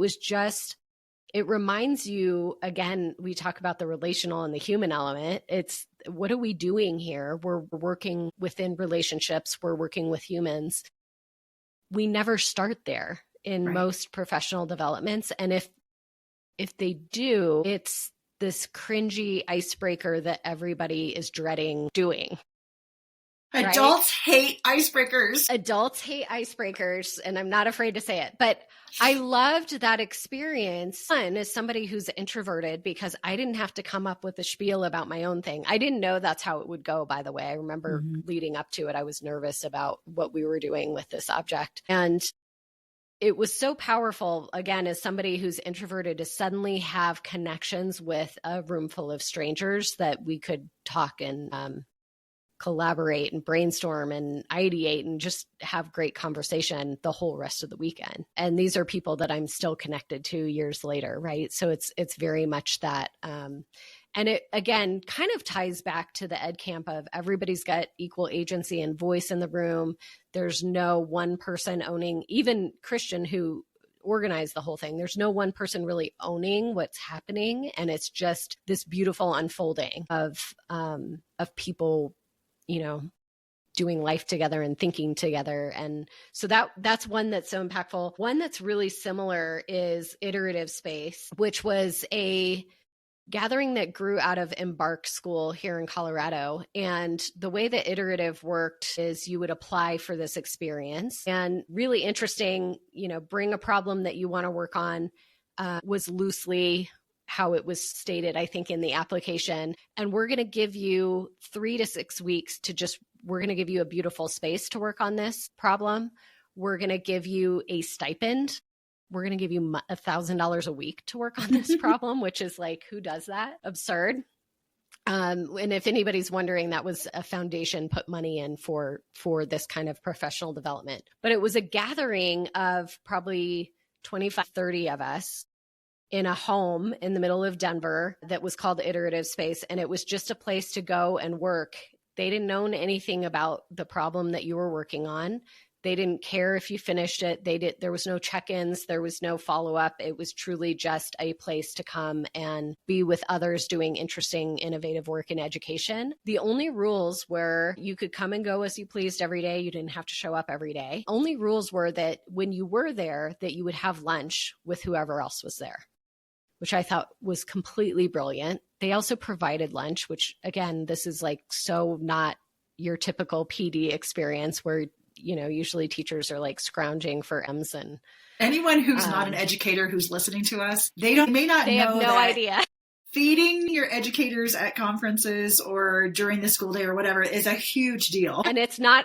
reminds you, again, we talk about the relational and the human element. It's, what are we doing here? We're working within relationships. We're working with humans. We never start there in most professional developments. And if they do, it's this cringy icebreaker that everybody is dreading doing. Adults hate icebreakers. Adults hate icebreakers, and I'm not afraid to say it. But I loved that experience. One, as somebody who's introverted, because I didn't have to come up with a spiel about my own thing. I didn't know that's how it would go, by the way. I remember leading up to it, I was nervous about what we were doing with this object. And it was so powerful, again, as somebody who's introverted, to suddenly have connections with a room full of strangers that we could talk and collaborate and brainstorm and ideate and just have great conversation the whole rest of the weekend. And these are people that I'm still connected to years later, right? So it's very much that. And it, again, kind of ties back to the ed camp of everybody's got equal agency and voice in the room. There's no one person owning, even Christian, who organized the whole thing. There's no one person really owning what's happening. And it's just this beautiful unfolding of people, doing life together and thinking together. And so that's one that's so impactful. One that's really similar is Iterative Space, which was a gathering that grew out of Embark School here in Colorado. And the way that Iterative worked is you would apply for this experience, and really interesting, bring a problem that you want to work on, was loosely how it was stated, I think, in the application. And we're going to give you 3 to 6 weeks we're going to give you a beautiful space to work on this problem. We're going to give you a stipend. We're going to give you $1,000 a week to work on this problem, which is like, who does that? Absurd. And if anybody's wondering, that was a foundation put money in for this kind of professional development. But it was a gathering of probably 25, 30 of us in a home in the middle of Denver that was called the Iterative Space. And it was just a place to go and work. They didn't know anything about the problem that you were working on. They didn't care if you finished it. There was no check-ins. There was no follow-up. It was truly just a place to come and be with others doing interesting, innovative work in education. The only rules were you could come and go as you pleased every day. You didn't have to show up every day. Only rules were that when you were there, that you would have lunch with whoever else was there, which I thought was completely brilliant. They also provided lunch, which again, this is like so not your typical PD experience where usually teachers are like scrounging for M's and anyone who's not an educator who's listening to us, they have no idea. Feeding your educators at conferences or during the school day or whatever is a huge deal. And it's not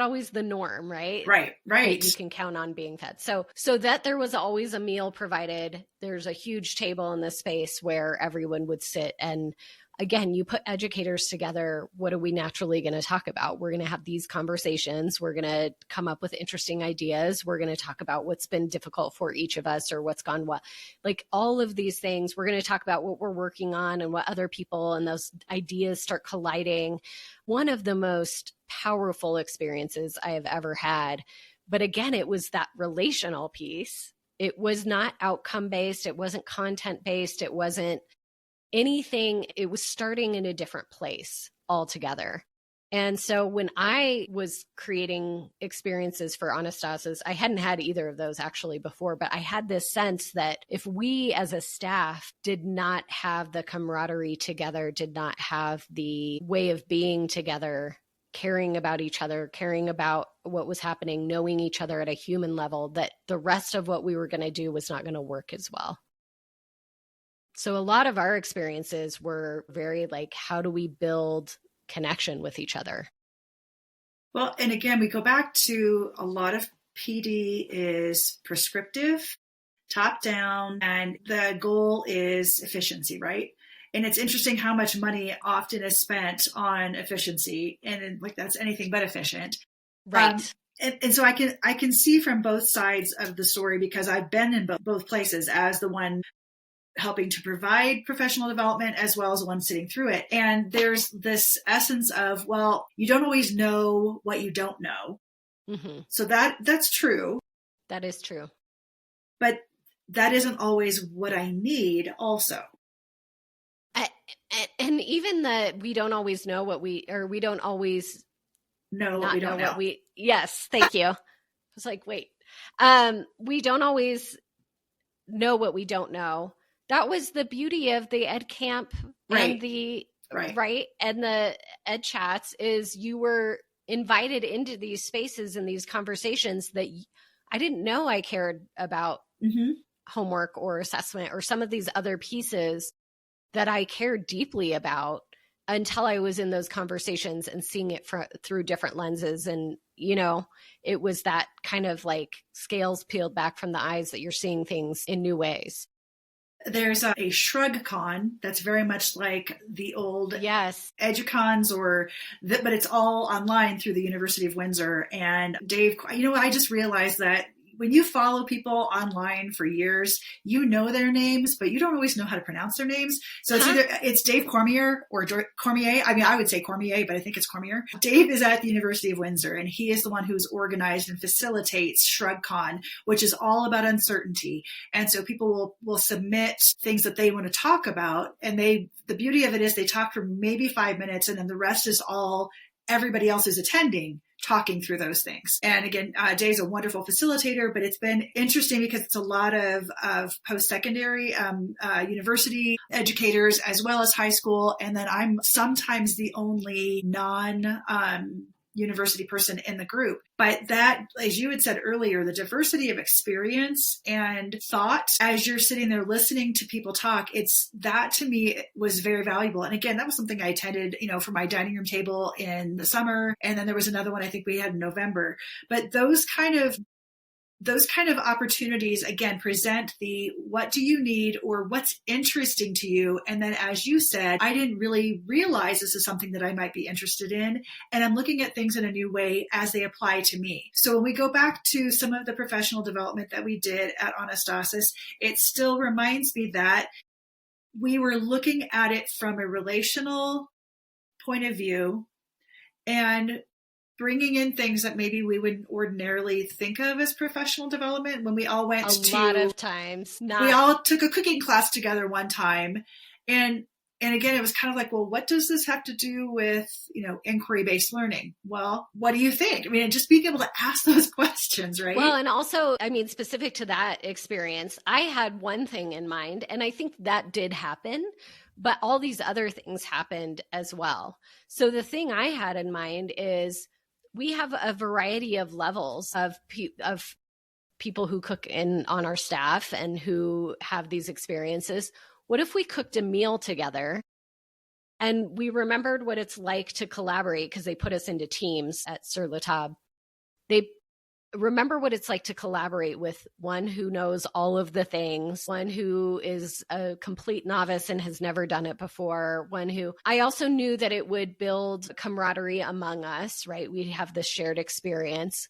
always the norm, right? Right. That you can count on being fed. So that there was always a meal provided. There's a huge table in this space where everyone would sit. And again, you put educators together, what are we naturally going to talk about? We're going to have these conversations. We're going to come up with interesting ideas. We're going to talk about what's been difficult for each of us or what's gone well. Like all of these things, we're going to talk about what we're working on and what other people and those ideas start colliding. One of the most powerful experiences I have ever had. But again, it was that relational piece. It was not outcome-based. It wasn't content-based. It wasn't anything. It was starting in a different place altogether. And so when I was creating experiences for Anastasis, I hadn't had either of those actually before, but I had this sense that if we as a staff did not have the camaraderie together, did not have the way of being together, caring about each other, caring about what was happening, knowing each other at a human level, that the rest of what we were going to do was not going to work as well. So a lot of our experiences were very like, how do we build connection with each other? Well, and again, we go back to a lot of PD is prescriptive, top down, and the goal is efficiency, right? And it's interesting how much money often is spent on efficiency, and like that's anything but efficient. Right. And so I can see from both sides of the story because I've been in both places as the one helping to provide professional development as well as the one sitting through it. And there's this essence of, well, you don't always know what you don't know. Mm-hmm. So that's true. That is true. But that isn't always what I need also. And even we don't always know we don't always know what we don't know. Yes, thank you. I was like, wait, we don't always know what we don't know. That was the beauty of the Ed Camp and the right and the Ed Chats is you were invited into these spaces and these conversations that I didn't know I cared about homework or assessment or some of these other pieces that I cared deeply about until I was in those conversations and seeing it through different lenses. And, it was that kind of like scales peeled back from the eyes that you're seeing things in new ways. There's a Shrug Con that's very much like the old EduCons but it's all online through the University of Windsor. And Dave, I just realized that when you follow people online for years, you know their names, but you don't always know how to pronounce their names. So it's Dave Cormier or Cormier. I mean, I would say Cormier, but I think it's Cormier. Dave is at the University of Windsor, and he is the one who's organized and facilitates ShrugCon, which is all about uncertainty. And so people will submit things that they want to talk about. And the beauty of it is they talk for maybe 5 minutes, and then the rest is all everybody else is attending, talking through those things. And again, Dave's a wonderful facilitator, but it's been interesting because it's a lot of post-secondary university educators as well as high school. And then I'm sometimes the only non-university person in the group. But that, as you had said earlier, the diversity of experience and thought as you're sitting there listening to people talk, it's that to me was very valuable. And again, that was something I attended, for my dining room table in the summer. And then there was another one I think we had in November. But those kind of opportunities, again, present the what do you need or what's interesting to you. And then, as you said, I didn't really realize this is something that I might be interested in. And I'm looking at things in a new way as they apply to me. So when we go back to some of the professional development that we did at Anastasis, it still reminds me that we were looking at it from a relational point of view and bringing in things that maybe we wouldn't ordinarily think of as professional development. When we all went a lot of times, we all took a cooking class together one time. And again, it was kind of like, well, what does this have to do with, inquiry-based learning? Well, what do you think? I mean, just being able to ask those questions, right? Well, and also, specific to that experience, I had one thing in mind, and I think that did happen, but all these other things happened as well. So the thing I had in mind is we have a variety of levels of people who cook on our staff and who have these experiences. What if we cooked a meal together and we remembered what it's like to collaborate, because they put us into teams at Sur La Table. They remember what it's like to collaborate with one who knows all of the things, one who is a complete novice and has never done it before, I also knew that it would build camaraderie among us, right? We have this shared experience.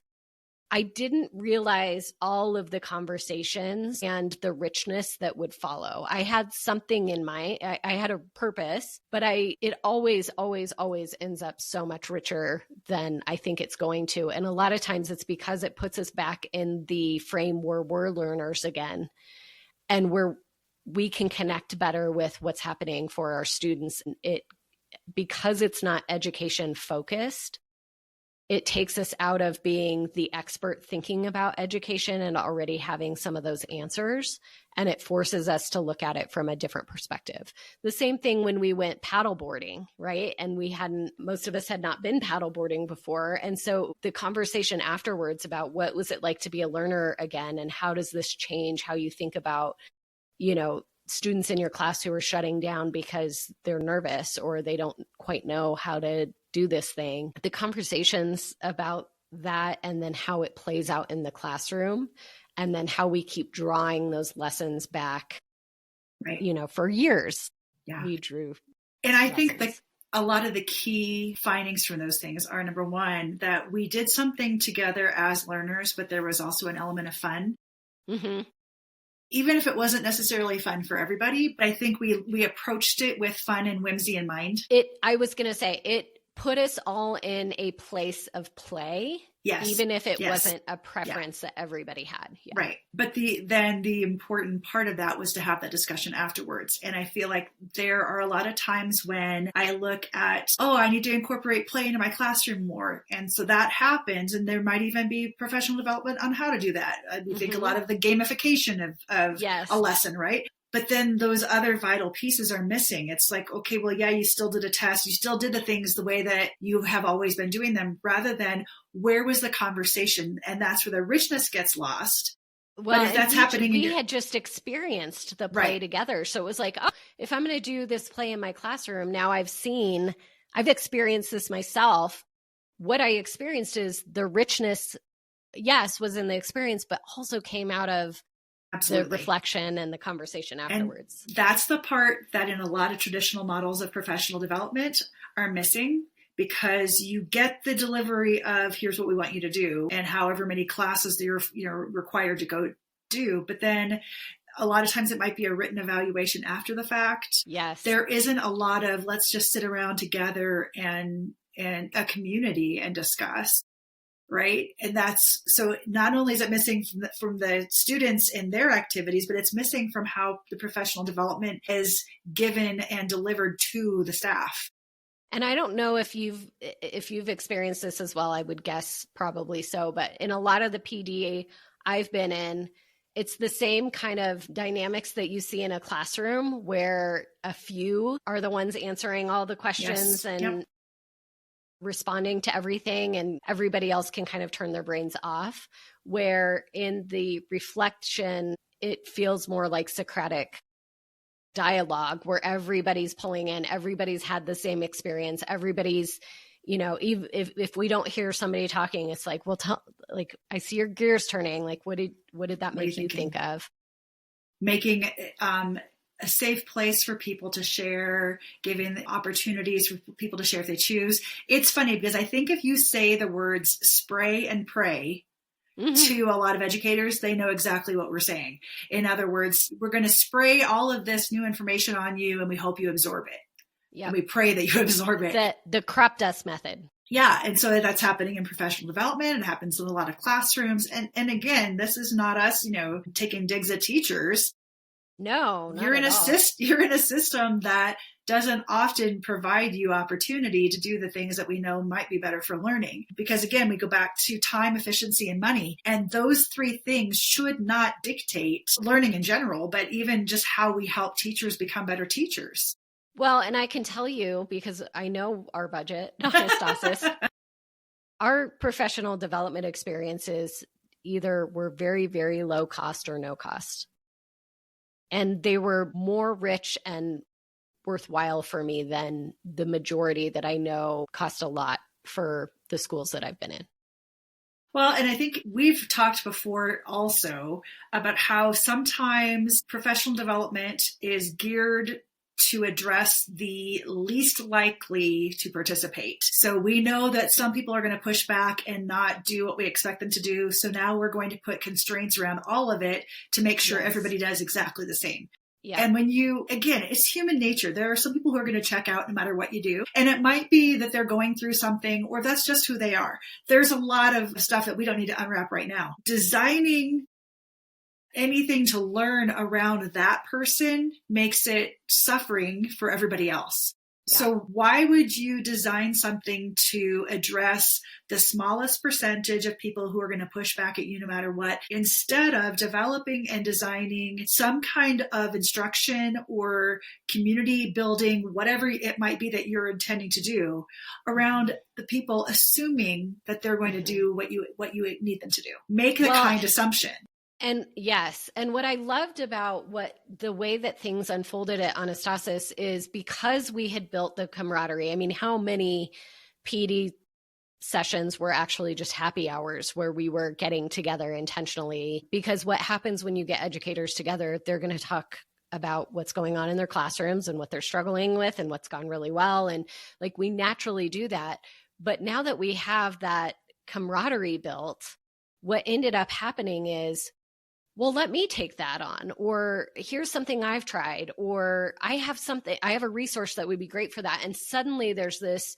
I didn't realize all of the conversations and the richness that would follow. I had something in mind. I had a purpose, but it always, always, always ends up so much richer than I think it's going to. And a lot of times it's because it puts us back in the frame where we're learners again, and where we can connect better with what's happening for our students. Because it's not education focused, it takes us out of being the expert thinking about education and already having some of those answers, and it forces us to look at it from a different perspective. The same thing when we went paddleboarding, right? And most of us had not been paddleboarding before. And so the conversation afterwards about what was it like to be a learner again, and how does this change how you think about, students in your class who are shutting down because they're nervous or they don't quite know how to do this thing. The conversations about that, and then how it plays out in the classroom, and then how we keep drawing those lessons back, right. For years. Yeah. We drew. And I think that a lot of the key findings from those things are, number one, that we did something together as learners, but there was also an element of fun. Mm-hmm. Even if it wasn't necessarily fun for everybody, but I think we approached it with fun and whimsy in mind. I was going to say, it put us all in a place of play. Yes. Even if it wasn't a preference that everybody had. Yeah. Right. But the important part of that was to have that discussion afterwards. And I feel like there are a lot of times when I look at, I need to incorporate play into my classroom more. And so that happens. And there might even be professional development on how to do that. We think a lot of the gamification of a lesson, right? But then those other vital pieces are missing. It's like, okay, well, yeah, you still did a test. You still did the things the way that you have always been doing them, rather than where was the conversation? And that's where the richness gets lost. Well, but if that's happening, we had just experienced the play together. So it was like, if I'm going to do this play in my classroom, now I've experienced this myself. What I experienced is the richness, yes, was in the experience, but also came out of the reflection and the conversation afterwards. And that's the part that in a lot of traditional models of professional development are missing, because you get the delivery of here's what we want you to do and however many classes that you're required to go do. But then a lot of times it might be a written evaluation after the fact. Yes. There isn't a lot of let's just sit around together and a community and discuss. Right. And that's, so not only is it missing from the students in their activities, but it's missing from how the professional development is given and delivered to the staff. And I don't know if you've experienced this as well. I would guess probably so, but in a lot of the PD I've been in, it's the same kind of dynamics that you see in a classroom where a few are the ones answering all the questions and responding to everything and everybody else can kind of turn their brains off, where in the reflection, it feels more like Socratic dialogue where everybody's pulling in, everybody's had the same experience, everybody's, even if we don't hear somebody talking, it's like, well, I see your gears turning. Like, what did that make you think of? Making a safe place for people to share, giving the opportunities for people to share if they choose. It's funny because I think if you say the words spray and pray to a lot of educators, they know exactly what we're saying. In other words, we're going to spray all of this new information on you and we hope you absorb it. Yeah. And we pray that you absorb it. The crop dust method. Yeah. And so that's happening in professional development. It happens in a lot of classrooms. And again, this is not us, taking digs at teachers. No, you're in a system that doesn't often provide you opportunity to do the things that we know might be better for learning. Because again, we go back to time, efficiency, and money. And those three things should not dictate learning in general, but even just how we help teachers become better teachers. Well, and I can tell you, because I know our budget, Anastasis, our professional development experiences either were very, very low cost or no cost. And they were more rich and worthwhile for me than the majority that I know cost a lot for the schools that I've been in. Well, and I think we've talked before also about how sometimes professional development is geared to address the least likely to participate. So we know that some people are going to push back and not do what we expect them to do. So now we're going to put constraints around all of it to make sure everybody does exactly the same. Yeah. And again, it's human nature. There are some people who are going to check out no matter what you do. And it might be that they're going through something or that's just who they are. There's a lot of stuff that we don't need to unwrap right now. Designing anything to learn around that person makes it suffering for everybody else. Yeah. So why would you design something to address the smallest percentage of people who are going to push back at you no matter what, instead of developing and designing some kind of instruction or community building, whatever it might be that you're intending to do around the people, assuming that they're going to do what you need them to do. Make the kind assumption. And yes. And what I loved about the way that things unfolded at Anastasis is because we had built the camaraderie. I mean, how many PD sessions were actually just happy hours where we were getting together intentionally? Because what happens when you get educators together, they're going to talk about what's going on in their classrooms and what they're struggling with and what's gone really well. And like we naturally do that. But now that we have that camaraderie built, what ended up happening is, well, let me take that on, or here's something I've tried, or I have a resource that would be great for that. And suddenly there's this,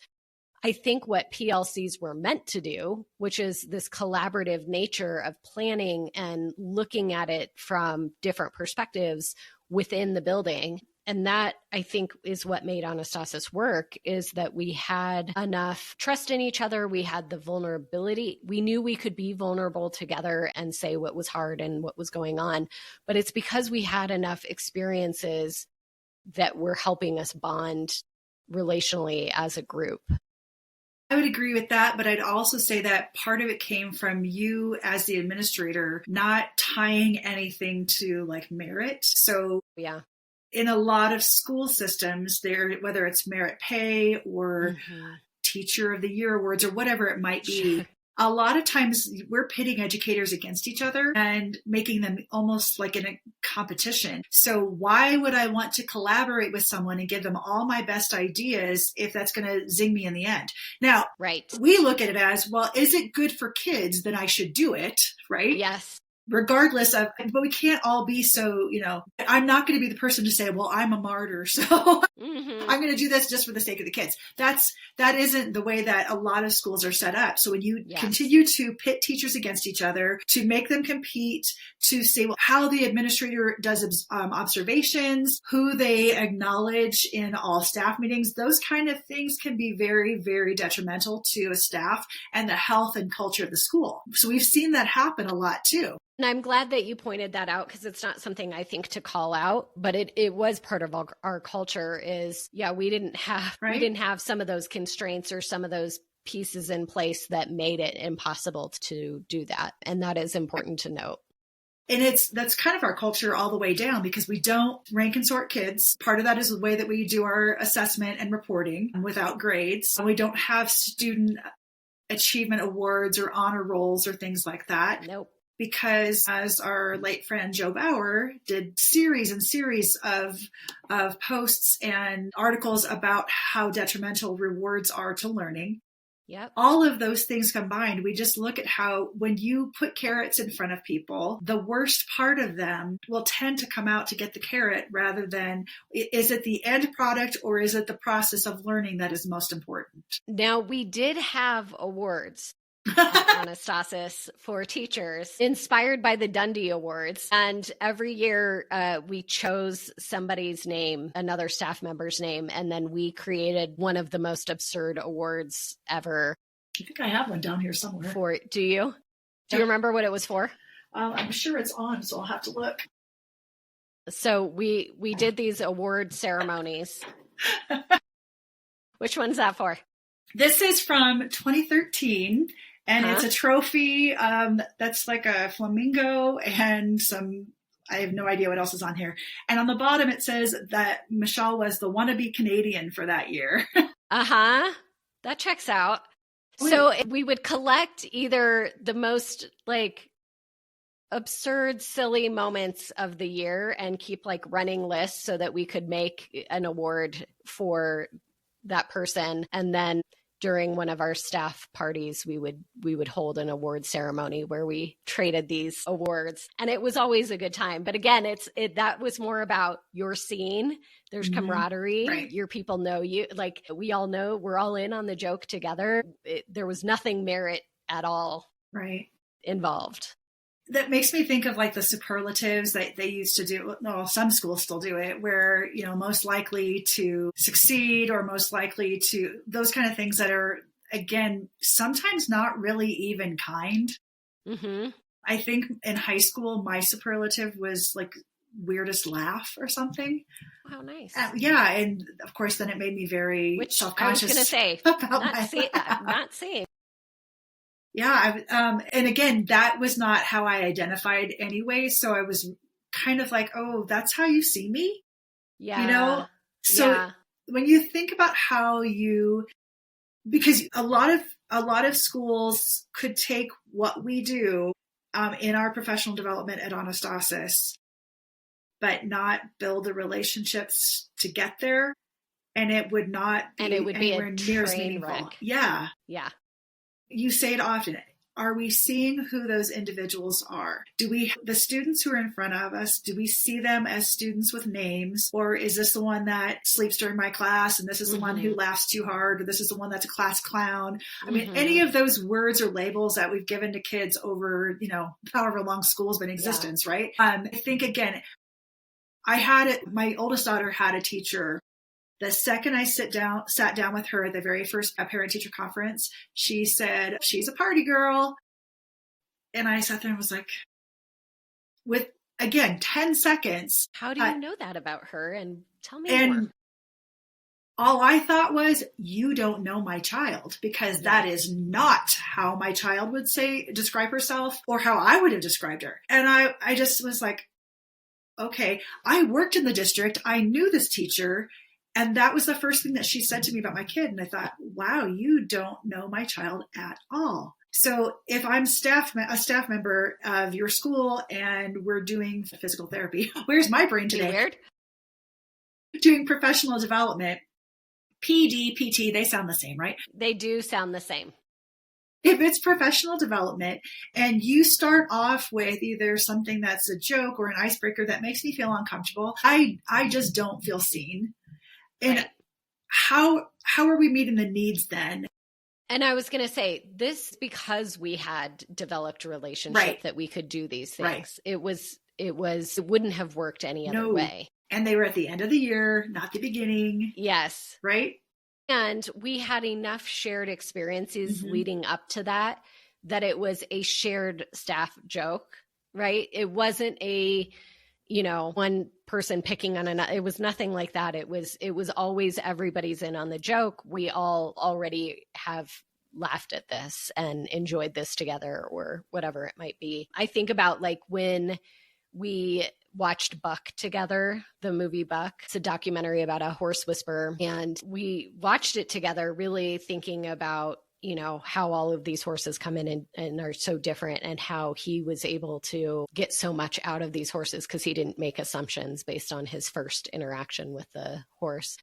I think what PLCs were meant to do, which is this collaborative nature of planning and looking at it from different perspectives within the building. And that, I think, is what made Anastasis work, is that we had enough trust in each other. We had the vulnerability. We knew we could be vulnerable together and say what was hard and what was going on. But it's because we had enough experiences that were helping us bond relationally as a group. I would agree with that, but I'd also say that part of it came from you as the administrator not tying anything to like merit. So yeah. In a lot of school systems, whether it's merit pay or teacher of the year awards or whatever it might be, a lot of times we're pitting educators against each other and making them almost like in a competition. So why would I want to collaborate with someone and give them all my best ideas if that's going to zing me in the end? Now, we look at it as, well, is it good for kids? Then I should do it, right? Yes. Regardless of, but we can't all be so, I'm not going to be the person to say, well, I'm a martyr, so I'm going to do this just for the sake of the kids. That isn't the way that a lot of schools are set up. So when you continue to pit teachers against each other, to make them compete, to say how the administrator does observations, who they acknowledge in all staff meetings, those kind of things can be very, very detrimental to a staff and the health and culture of the school. So we've seen that happen a lot too. And I'm glad that you pointed that out, because it's not something I think to call out, but it was part of our culture is, we didn't have some of those constraints or some of those pieces in place that made it impossible to do that. And that is important to note. And that's kind of our culture all the way down, because we don't rank and sort kids. Part of that is the way that we do our assessment and reporting without grades. We don't have student achievement awards or honor rolls or things like that. Nope. Because as our late friend Joe Bauer did series and series of posts and articles about how detrimental rewards are to learning. Yep. All of those things combined, we just look at how when you put carrots in front of people, the worst part of them will tend to come out to get the carrot rather than, is it the end product or is it the process of learning that is most important? Now, we did have awards at Anastasis for teachers inspired by the Dundee Awards. And every year we chose somebody's name, another staff member's name, and then we created one of the most absurd awards ever. I think I have one down here somewhere. Do you? Do you remember what it was for? I'm sure it's on, so I'll have to look. So we did these award ceremonies. Which one's that for? This is from 2013. And it's a trophy that's like a flamingo and I have no idea what else is on here. And on the bottom, it says that Michelle was the wannabe Canadian for that year. That checks out. So we would collect either the most like absurd, silly moments of the year and keep like running lists so that we could make an award for that person. And then during one of our staff parties, we would hold an award ceremony where we traded these awards, and it was always a good time. But again, that was more about your scene. There's camaraderie. Right. Your people know you. Like we all know we're all in on the joke together. There was nothing merit at all involved. That makes me think of like the superlatives that they used to do. Well, some schools still do it, where, most likely to succeed or most likely to, those kind of things that are, again, sometimes not really even kind. Mm-hmm. I think in high school, my superlative was like weirdest laugh or something. Wow, nice. Yeah. And of course, then it made me very self-conscious. I was going to say, not same. Yeah. And again, that was not how I identified anyway. So I was kind of like, oh, that's how you see me. Yeah. So when you think about because a lot of schools could take what we do in our professional development at Anastasis, but not build the relationships to get there. And it would not be anywhere near as meaningful. Wreck. Yeah. Yeah. You say it often. Are we seeing who those individuals are? The students who are in front of us, do we see them as students with names? Or is this the one that sleeps during my class? And this is the one who laughs too hard? Or this is the one that's a class clown? I mean, any of those words or labels that we've given to kids over, however long school's been in existence, right? I think, again, my oldest daughter had a teacher. The second I sat down with her at the very first parent-teacher conference, she said, she's a party girl. And I sat there and was like, with, again, 10 seconds. How do you know that about her? And tell me more. All I thought was, you don't know my child, because that is not how my child would describe herself or how I would have described her. And I just was like, okay, I worked in the district. I knew this teacher. And that was the first thing that she said to me about my kid. And I thought, wow, you don't know my child at all. So if I'm a staff member of your school and we're doing physical therapy, where's my brain today? Weird. Doing professional development, PD, PT, they sound the same, right? They do sound the same. If it's professional development and you start off with either something that's a joke or an icebreaker that makes me feel uncomfortable, I just don't feel seen. And how are we meeting the needs then? And I was going to say this because we had developed a relationship that we could do these things. It wouldn't have worked any other way. And they were at the end of the year, not the beginning. Yes. Right. And we had enough shared experiences leading up to that it was a shared staff joke, right? It wasn't one person picking on another. It was nothing like that. It was always everybody's in on the joke. We all already have laughed at this and enjoyed this together or whatever it might be. I think about like when we watched Buck together, the movie Buck. It's a documentary about a horse whisperer. And we watched it together, really thinking about, you know, how all of these horses come in and are so different, and how he was able to get so much out of these horses because he didn't make assumptions based on his first interaction with the horse.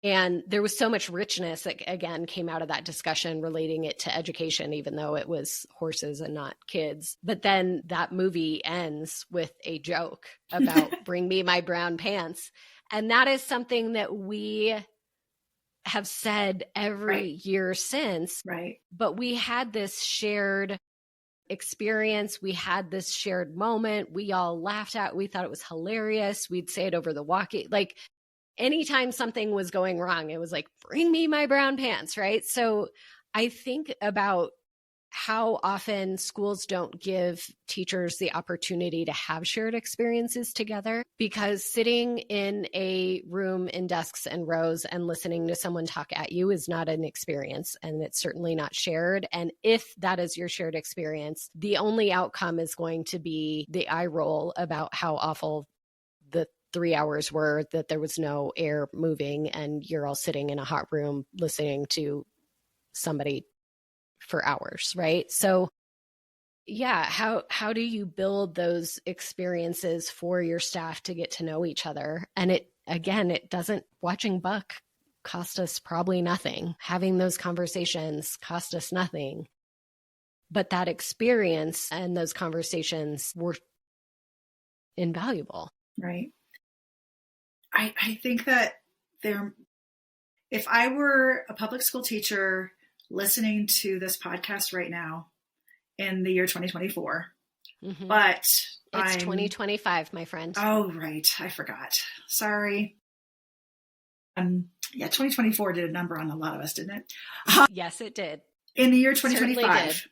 And there was so much richness that, again, came out of that discussion relating it to education, even though it was horses and not kids. But then that movie ends with a joke about bring me my brown pants. And that is something that we have said every year since. Right. But we had this shared experience. We had this shared moment. We all laughed at. We thought it was hilarious. We'd say it over the walkie. Like, anytime something was going wrong, it was like, bring me my brown pants, right? So I think about how often schools don't give teachers the opportunity to have shared experiences together, because sitting in a room in desks and rows and listening to someone talk at you is not an experience, and it's certainly not shared. And if that is your shared experience, the only outcome is going to be the eye roll about how awful the 3 hours were, that there was no air moving and you're all sitting in a hot room listening to somebody for hours, right? So yeah, how do you build those experiences for your staff to get to know each other? And it doesn't, watching Buck cost us probably nothing. Having those conversations cost us nothing. But that experience and those conversations were invaluable. Right. I think that if I were a public school teacher listening to this podcast right now in the year 2024, but it's 2025, my friend. Oh, right. I forgot. Sorry. Yeah, 2024 did a number on a lot of us, didn't it? Yes, it did. In the year 2025.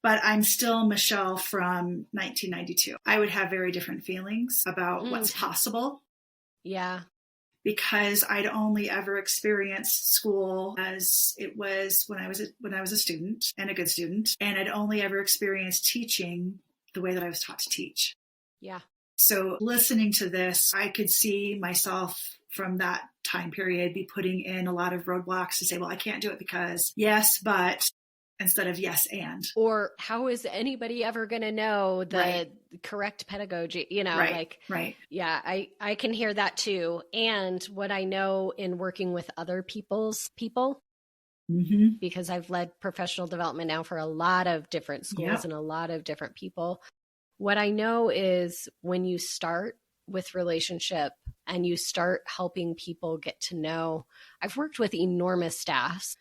But I'm still Michelle from 1992. I would have very different feelings about what's possible. Yeah. Because I'd only ever experienced school as it was when I was a student, and a good student, and I'd only ever experienced teaching the way that I was taught to teach. Yeah. So listening to this, I could see myself from that time period be putting in a lot of roadblocks to say, well, I can't do it because yes, but, instead of yes, and. Or how is anybody ever going to know the correct pedagogy? You know, yeah, I can hear that too. And what I know in working with other people's people, because I've led professional development now for a lot of different schools and a lot of different people. What I know is when you start with relationship and you start helping people get to know, I've worked with enormous staffs.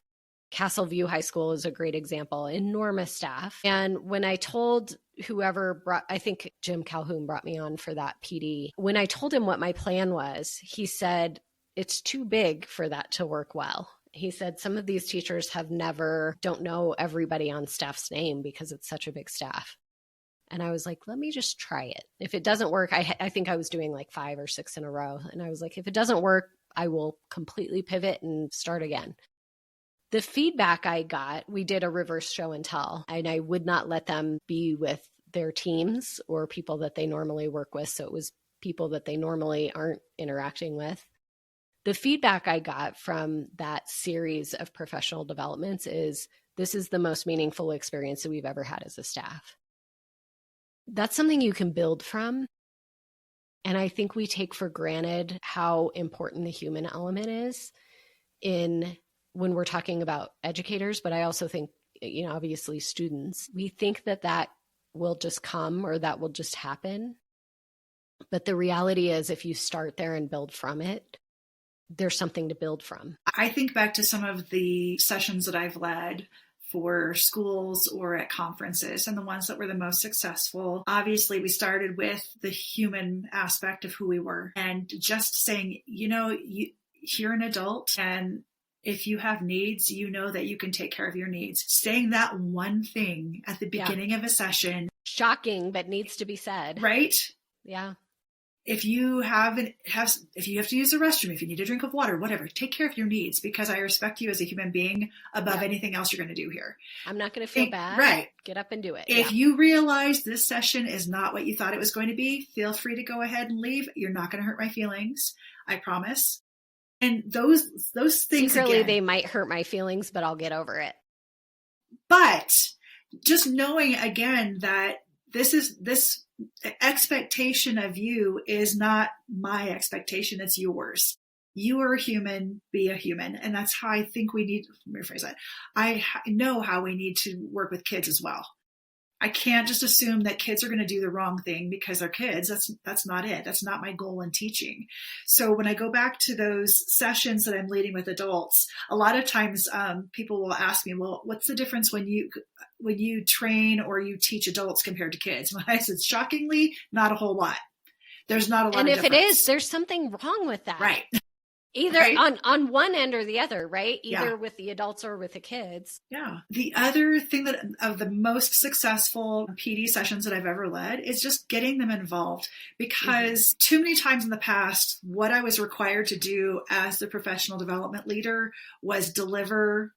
Castle View High School is a great example, enormous staff. And when I told whoever I think Jim Calhoun brought me on for that PD, when I told him what my plan was, he said, it's too big for that to work well. He said, some of these teachers don't know everybody on staff's name because it's such a big staff. And I was like, let me just try it. If it doesn't work, I think I was doing like 5 or 6 in a row. And I was like, if it doesn't work, I will completely pivot and start again. The feedback I got, we did a reverse show and tell, and I would not let them be with their teams or people that they normally work with. So it was people that they normally aren't interacting with. The feedback I got from that series of professional developments is, this is the most meaningful experience that we've ever had as a staff. That's something you can build from. And I think we take for granted how important the human element is when we're talking about educators, but I also think, obviously students. We think that will just come or that will just happen. But the reality is, if you start there and build from it, there's something to build from. I think back to some of the sessions that I've led for schools or at conferences, and the ones that were the most successful. Obviously, we started with the human aspect of who we were, and just saying, you're an adult, and if you have needs, you know that you can take care of your needs. Saying that one thing at the beginning of a session. Shocking, but needs to be said. Right? Yeah. If you if you have to use the restroom, if you need a drink of water, whatever, take care of your needs, because I respect you as a human being above anything else you're going to do here. I'm not going to feel bad. Right. Get up and do it. If you realize this session is not what you thought it was going to be, feel free to go ahead and leave. You're not going to hurt my feelings. I promise. And those things, secretly, again, they might hurt my feelings, but I'll get over it. But just knowing again that this expectation of you is not my expectation, it's yours. You are a human, be a human. And that's how I think we need, let me rephrase that. I know how we need to work with kids as well. I can't just assume that kids are going to do the wrong thing because they're kids. That's not it. That's not my goal in teaching. So when I go back to those sessions that I'm leading with adults, a lot of times people will ask me, well, what's the difference when you train or you teach adults compared to kids? And I said, shockingly, not a whole lot. There's not a lot of difference. And if it is, there's something wrong with that. Right. Either right? on one end or the other, right? Either Yeah. with the adults or with the kids. Yeah. The other thing that of the most successful PD sessions that I've ever led is just getting them involved, because too many times in the past, what I was required to do as the professional development leader was deliver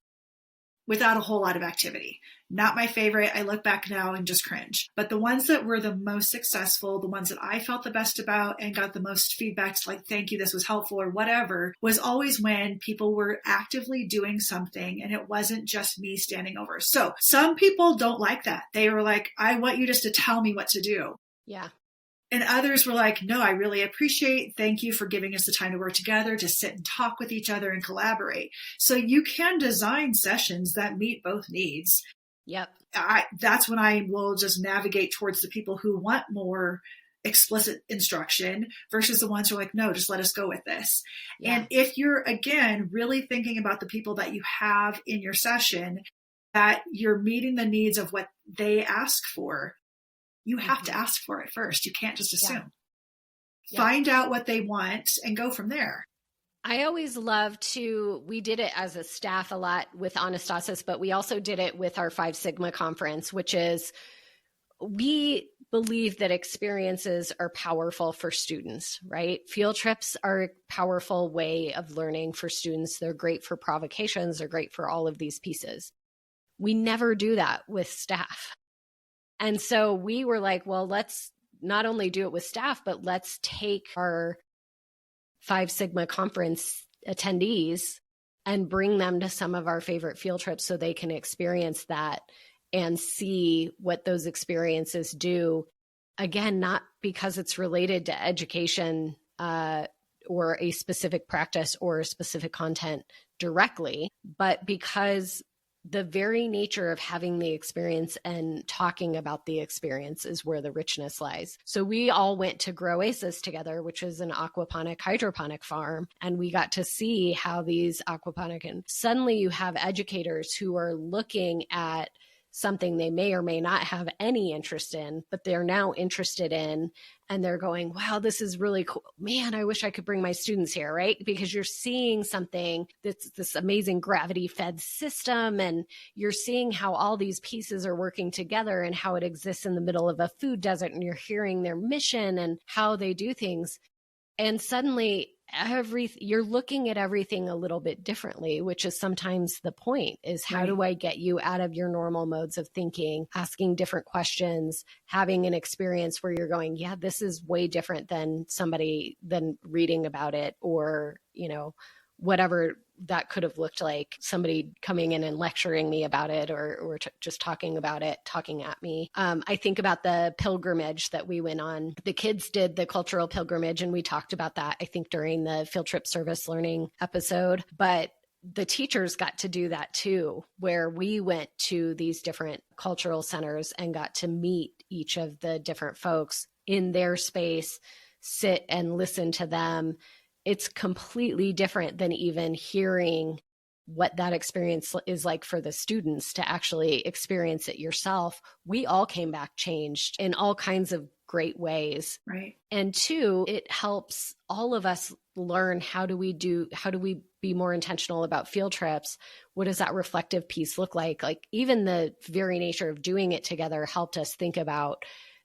without a whole lot of activity. Not my favorite. I look back now and just cringe. But the ones that were the most successful, the ones that I felt the best about and got the most feedback, like, thank you, this was helpful or whatever, was always when people were actively doing something and it wasn't just me standing over. So some people don't like that. They were like, I want you just to tell me what to do. Yeah. And others were like, no, I really appreciate, thank you for giving us the time to work together, to sit and talk with each other and collaborate. So you can design sessions that meet both needs. Yep. That's when I will just navigate towards the people who want more explicit instruction versus the ones who are like, no, just let us go with this. Yeah. And if you're, again, really thinking about the people that you have in your session, that you're meeting the needs of what they ask for, you have to ask for it first. You can't just assume. Yeah. Find out what they want and go from there. I always love we did it as a staff a lot with Anastasis, but we also did it with our 5 Sigma conference, which is, we believe that experiences are powerful for students, right? Field trips are a powerful way of learning for students. They're great for provocations. They're great for all of these pieces. We never do that with staff. And so we were like, well, let's not only do it with staff, but let's take our 5 Sigma conference attendees and bring them to some of our favorite field trips so they can experience that and see what those experiences do. Again, not because it's related to education or a specific practice or a specific content directly, but because the very nature of having the experience and talking about the experience is where the richness lies. So we all went to Groasis together, which is an aquaponic hydroponic farm, and we got to see how these aquaponic, and suddenly you have educators who are looking at something they may or may not have any interest in, but they're now interested in, and they're going, wow, this is really cool. Man, I wish I could bring my students here, right? Because you're seeing something that's this amazing gravity-fed system, and you're seeing how all these pieces are working together and how it exists in the middle of a food desert, and you're hearing their mission and how they do things. And suddenly you're looking at everything a little bit differently, which is sometimes the point, is how do I get you out of your normal modes of thinking, asking different questions, having an experience where you're going, yeah, this is way different than reading about it, or, whatever that could have looked like, somebody coming in and lecturing me about it, or just talking about it, talking at me. I think about the pilgrimage that we went on. The kids did the cultural pilgrimage, and we talked about that, I think, during the field trip service learning episode. But the teachers got to do that too, where we went to these different cultural centers and got to meet each of the different folks in their space, sit and listen to them. It's completely different than even hearing what that experience is like for the students to actually experience it yourself. We all came back changed in all kinds of great ways. Right. And 2, it helps all of us learn how do we be more intentional about field trips? What does that reflective piece look like? Like, even the very nature of doing it together helped us think about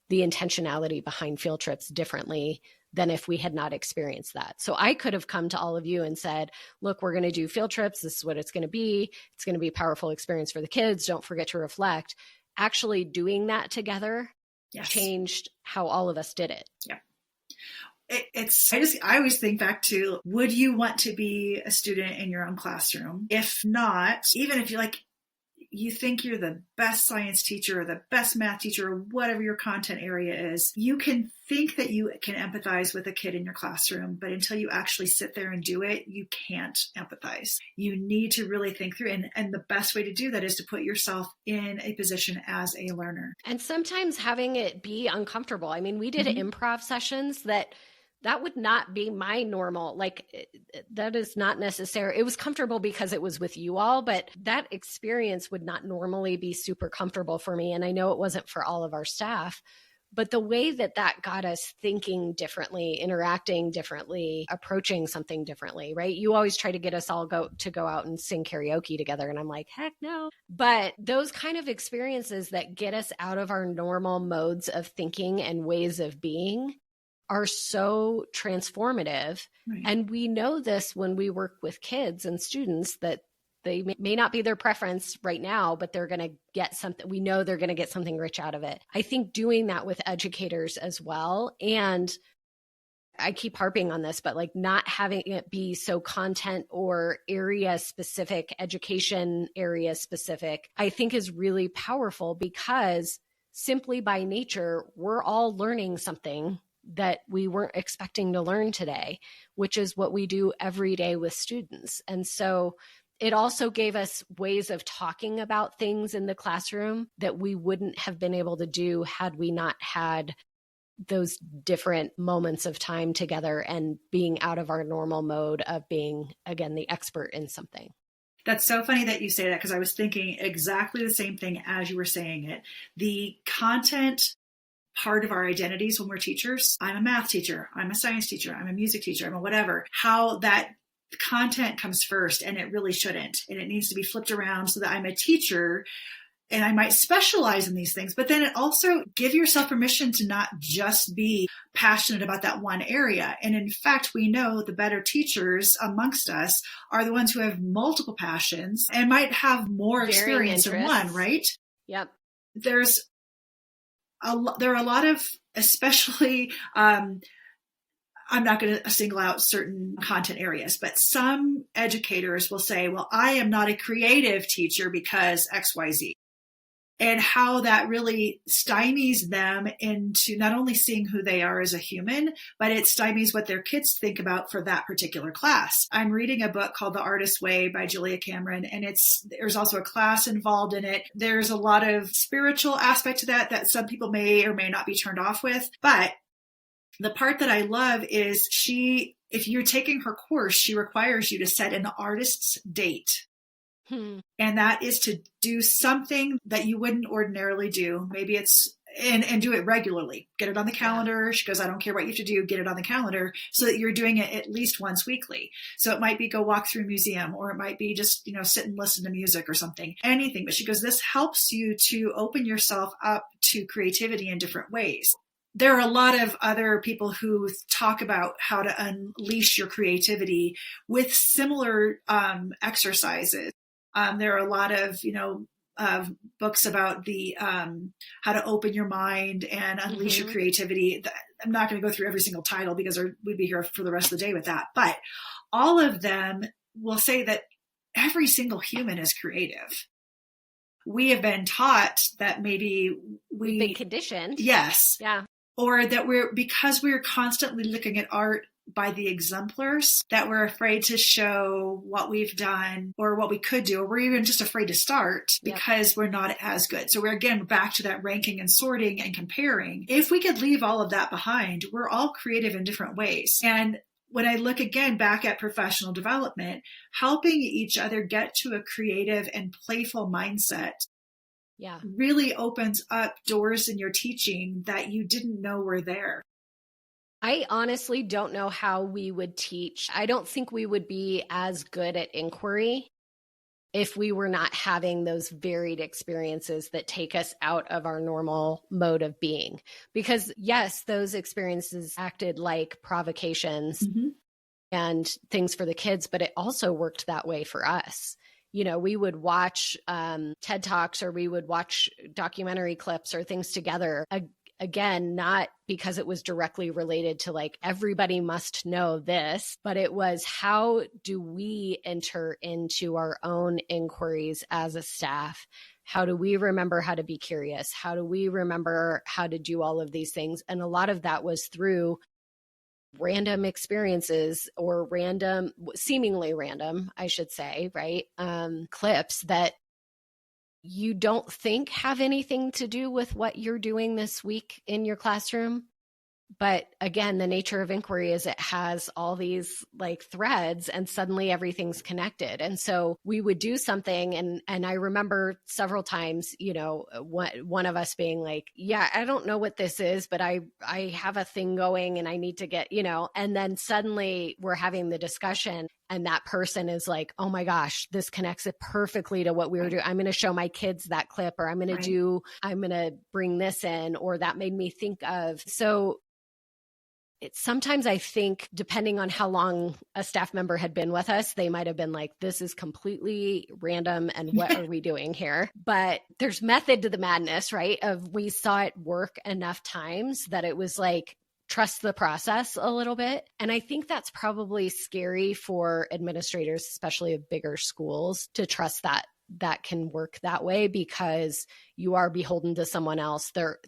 the intentionality behind field trips differently than if we had not experienced that. So I could have come to all of you and said, look, we're going to do field trips. This is what it's going to be. It's going to be a powerful experience for the kids. Don't forget to reflect. Actually doing that together changed how all of us did it. Yeah. I always think back to, would you want to be a student in your own classroom? If not, even if you think you're the best science teacher or the best math teacher or whatever your content area is, you can think that you can empathize with a kid in your classroom, but until you actually sit there and do it, you can't empathize. You need to really think through, and the best way to do that is to put yourself in a position as a learner. And sometimes having it be uncomfortable. I mean, we did improv sessions that would not be my normal, that is not necessary. It was comfortable because it was with you all, but that experience would not normally be super comfortable for me. And I know it wasn't for all of our staff, but the way that got us thinking differently, interacting differently, approaching something differently, right? You always try to get us all go out and sing karaoke together. And I'm like, heck no. But those kind of experiences that get us out of our normal modes of thinking and ways of being are so transformative. Right. And we know this when we work with kids and students, that they may not be their preference right now, but they're going to get something. We know they're going to get something rich out of it. I think doing that with educators as well. And I keep harping on this, but not having it be so content or area specific, education area specific, I think is really powerful, because simply by nature, we're all learning something that we weren't expecting to learn today, which is what we do every day with students. And so it also gave us ways of talking about things in the classroom that we wouldn't have been able to do had we not had those different moments of time together and being out of our normal mode of being, again, the expert in something. That's so funny that you say that, because I was thinking exactly the same thing as you were saying it. The content part of our identities when we're teachers. I'm a math teacher. I'm a science teacher. I'm a music teacher. I'm a whatever. How that content comes first, and it really shouldn't. And it needs to be flipped around so that I'm a teacher and I might specialize in these things, but then it also give yourself permission to not just be passionate about that one area. And in fact, we know the better teachers amongst us are the ones who have multiple passions and might have more experience in one, right? Yep. There are a lot of, especially, I'm not going to single out certain content areas, but some educators will say, well, I am not a creative teacher because XYZ. And how that really stymies them into not only seeing who they are as a human, but it stymies what their kids think about for that particular class. I'm reading a book called The Artist's Way by Julia Cameron, and there's also a class involved in it. There's a lot of spiritual aspect to that some people may or may not be turned off with. But the part that I love is if you're taking her course, she requires you to set an artist's date. And that is to do something that you wouldn't ordinarily do. Maybe it's, and do it regularly. Get it on the calendar. She goes, I don't care what you have to do, get it on the calendar so that you're doing it at least once weekly. So it might be go walk through a museum, or it might be just, sit and listen to music or something, anything. But she goes, this helps you to open yourself up to creativity in different ways. There are a lot of other people who talk about how to unleash your creativity with similar exercises. There are a lot of, books about the how to open your mind and unleash your creativity. I'm not going to go through every single title because we'd be here for the rest of the day with that. But all of them will say that every single human is creative. We have been taught that maybe we've been conditioned. Yes. Yeah. Or that because we're constantly looking at art by the exemplars, that we're afraid to show what we've done or what we could do, or we're even just afraid to start because we're not as good. So we're again back to that ranking and sorting and comparing. If we could leave all of that behind, we're all creative in different ways. And when I look again back at professional development, helping each other get to a creative and playful mindset really opens up doors in your teaching that you didn't know were there. I honestly don't know how we would teach. I don't think we would be as good at inquiry if we were not having those varied experiences that take us out of our normal mode of being. Because yes, those experiences acted like provocations and things for the kids, but it also worked that way for us. You know, we would watch TED Talks, or we would watch documentary clips or things together. Again, not because it was directly related to like, everybody must know this, but it was, how do we enter into our own inquiries as a staff? How do we remember how to be curious? How do we remember how to do all of these things? And a lot of that was through random experiences, or seemingly random, I should say, right? Clips that you don't think have anything to do with what you're doing this week in your classroom. But again, the nature of inquiry is it has all these like threads, and suddenly everything's connected. And so we would do something. And I remember several times, you know, one of us being like, yeah, I don't know what this is, but I have a thing going and I need to get, you know, and then suddenly we're having the discussion, and that person is like, oh my gosh, this connects it perfectly to what we were doing. I'm going to show my kids that clip, or I'm going to bring this in, or that made me think of. So sometimes I think, depending on how long a staff member had been with us, they might have been like, this is completely random and what are we doing here? But there's method to the madness, right? We saw it work enough times that it was like, trust the process a little bit. And I think that's probably scary for administrators, especially of bigger schools, to trust that can work that way, because you are beholden to someone else. There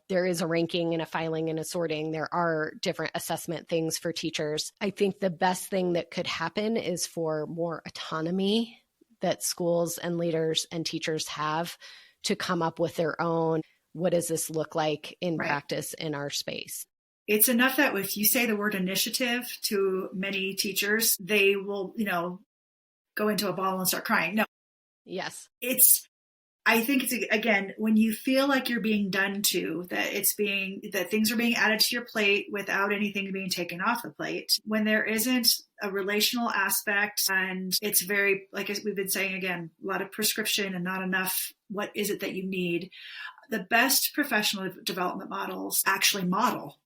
is a ranking and a filing and a sorting. There are different assessment things for teachers. I think the best thing that could happen is for more autonomy that schools and leaders and teachers have to come up with their own, what does this look like in practice in our space? It's enough that if you say the word initiative to many teachers, they will, go into a ball and start crying. No. Yes. I think it's, again, when you feel like you're being done to, that things are being added to your plate without anything being taken off the plate, when there isn't a relational aspect, and it's very, like we've been saying, again, a lot of prescription and not enough, what is it that you need? The best professional development models actually model,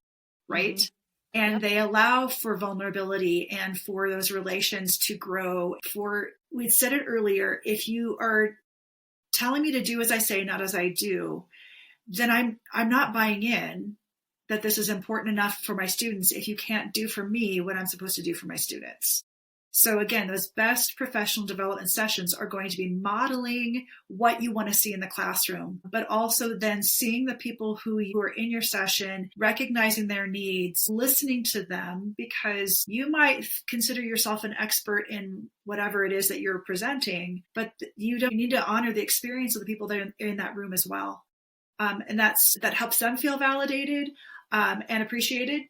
right? Mm-hmm. And they allow for vulnerability and for those relations to grow. We said it earlier, if you are telling me to do as I say, not as I do, then I'm not buying in that this is important enough for my students if you can't do for me what I'm supposed to do for my students. So again, those best professional development sessions are going to be modeling what you want to see in the classroom, but also then seeing the people who are in your session, recognizing their needs, listening to them, because you might consider yourself an expert in whatever it is that you're presenting, but you need to honor the experience of the people that are in that room as well. And that helps them feel validated and appreciated.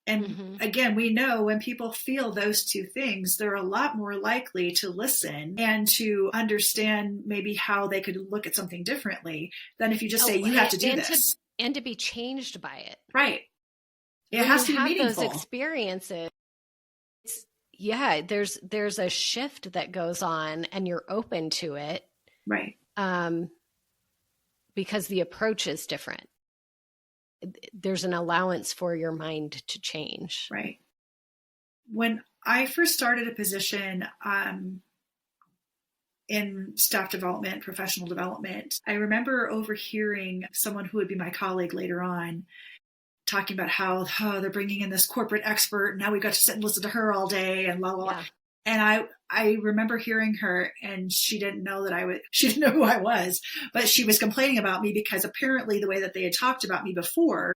And again, we know when people feel those two things, they're a lot more likely to listen and to understand maybe how they could look at something differently than if you just say, you have to do this. And to be changed by it. Right. It has to be meaningful. Those experiences. There's a shift that goes on and you're open to it. Right. Because the approach is different. There's an allowance for your mind to change. Right. When I first started a position in staff development, professional development, I remember overhearing someone who would be my colleague later on talking about how they're bringing in this corporate expert, and now we got to sit and listen to her all day and blah, blah, blah. And I remember hearing her, and she didn't know who I was, but she was complaining about me because apparently the way that they had talked about me before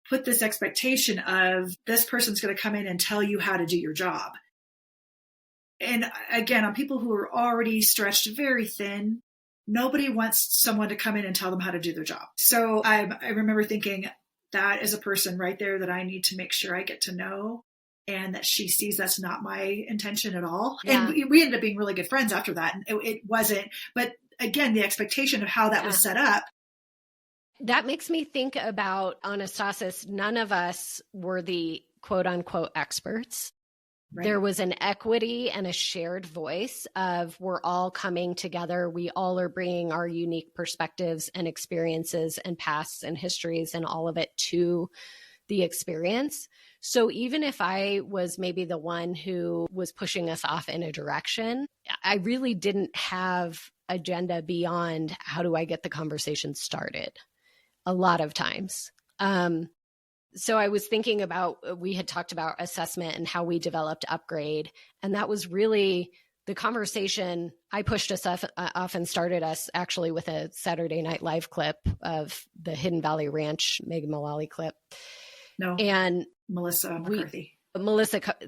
put this expectation of this person's going to come in and tell you how to do your job. And again, on people who are already stretched very thin, nobody wants someone to come in and tell them how to do their job. So I remember thinking, that is a person right there that I need to make sure I get to know, and that she sees that's not my intention at all. Yeah. And we ended up being really good friends after that. And it wasn't, but again, the expectation of how that was set up. That makes me think about Anastasis. None of us were the quote unquote experts. Right. There was an equity and a shared voice of we're all coming together. We all are bringing our unique perspectives and experiences and pasts and histories and all of it to the experience. So even if I was maybe the one who was pushing us off in a direction, I really didn't have agenda beyond how do I get the conversation started a lot of times. So I was thinking about, we had talked about assessment and how we developed Upgrade. And that was really the conversation I pushed us off and started us actually with a Saturday Night Live clip of the Hidden Valley Ranch, Megan Mullally clip. No. And Melissa McCarthy.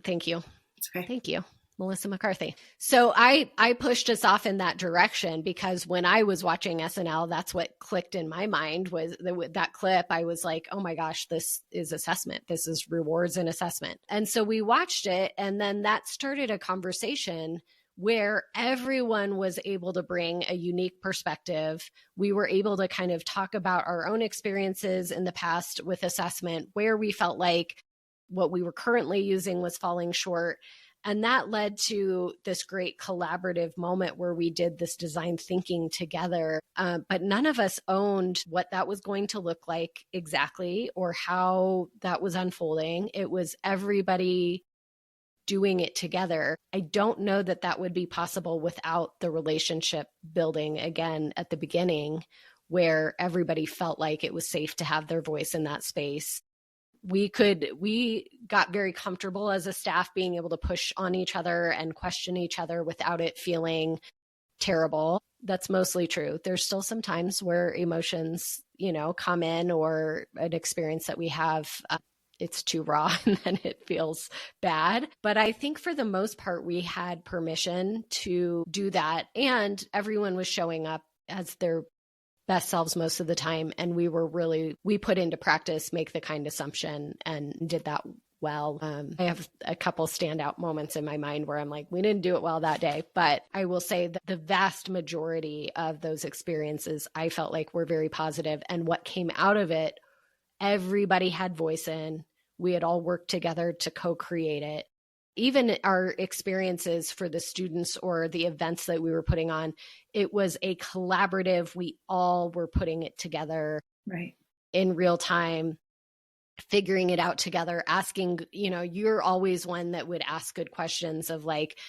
Thank you. It's okay. Thank you. Melissa McCarthy. So I pushed us off in that direction because when I was watching SNL, that's what clicked in my mind was that clip. I was like, oh my gosh, this is assessment. This is rewards and assessment. And so we watched it. And then that started a conversation where everyone was able to bring a unique perspective. We were able to kind of talk about our own experiences in the past with assessment, where we felt like what we were currently using was falling short. And that led to this great collaborative moment where we did this design thinking together. But none of us owned what that was going to look like exactly or how that was unfolding. It was everybody doing it together. I don't know that that would be possible without the relationship building again at the beginning, where everybody felt like it was safe to have their voice in that space. We got very comfortable as a staff being able to push on each other and question each other without it feeling terrible. That's mostly true. There's still some times where emotions, come in, or an experience that we have, it's too raw and then it feels bad. But I think for the most part, we had permission to do that. And everyone was showing up as their best selves most of the time. And we put into practice, make the kind assumption, and did that well. I have a couple standout moments in my mind where I'm like, we didn't do it well that day. But I will say that the vast majority of those experiences, I felt like were very positive. And what came out of it, everybody had voice in. We had all worked together to co-create it. Even our experiences for the students or the events that we were putting on, it was a collaborative. We all were putting it together right in real time, figuring it out together, asking, you're always one that would ask good questions of like,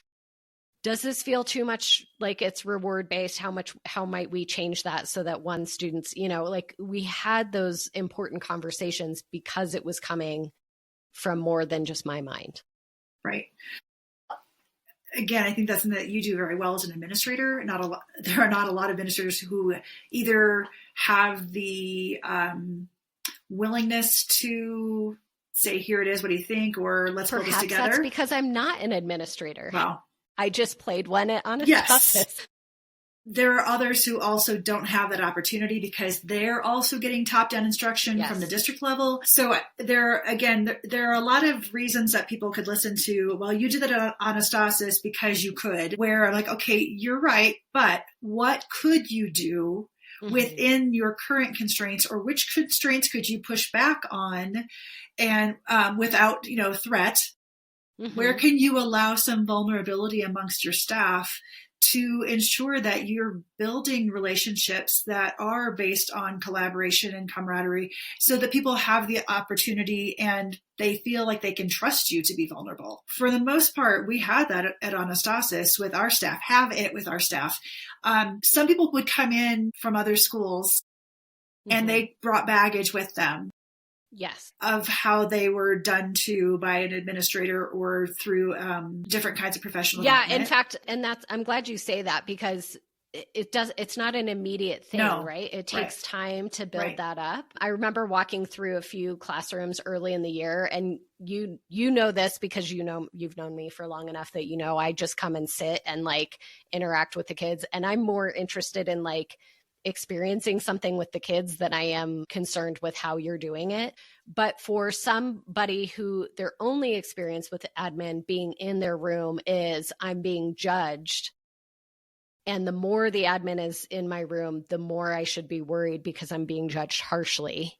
does this feel too much like it's reward based? How might we change that so that one student's, we had those important conversations because it was coming from more than just my mind. Right. Again, I think that's something that you do very well as an administrator. There are not a lot of administrators who either have the willingness to say, here it is, what do you think? Or let's put this together. That's because I'm not an administrator. Wow. I just played one on a Yes. There are others who also don't have that opportunity because they're also getting top-down instruction from the district level. So there are a lot of reasons that people could listen to, well, you did that on Anastasis because you could, where I'm like, okay, you're right, but what could you do within your current constraints, or which constraints could you push back on and without, threat? Mm-hmm. Where can you allow some vulnerability amongst your staff to ensure that you're building relationships that are based on collaboration and camaraderie so that people have the opportunity and they feel like they can trust you to be vulnerable? For the most part, we had that at Anastasis with our staff, Some people would come in from other schools and they brought baggage with them. Yes. Of how they were done to by an administrator or through different kinds of professional development. In fact, and I'm glad you say that because it's not an immediate thing, right? It takes time to build that up. I remember walking through a few classrooms early in the year, and you know this because you've known me for long enough that I just come and sit and like interact with the kids, and I'm more interested in like experiencing something with the kids than I am concerned with how you're doing it. But for somebody who their only experience with admin being in their room is I'm being judged, and the more the admin is in my room, the more I should be worried because I'm being judged harshly.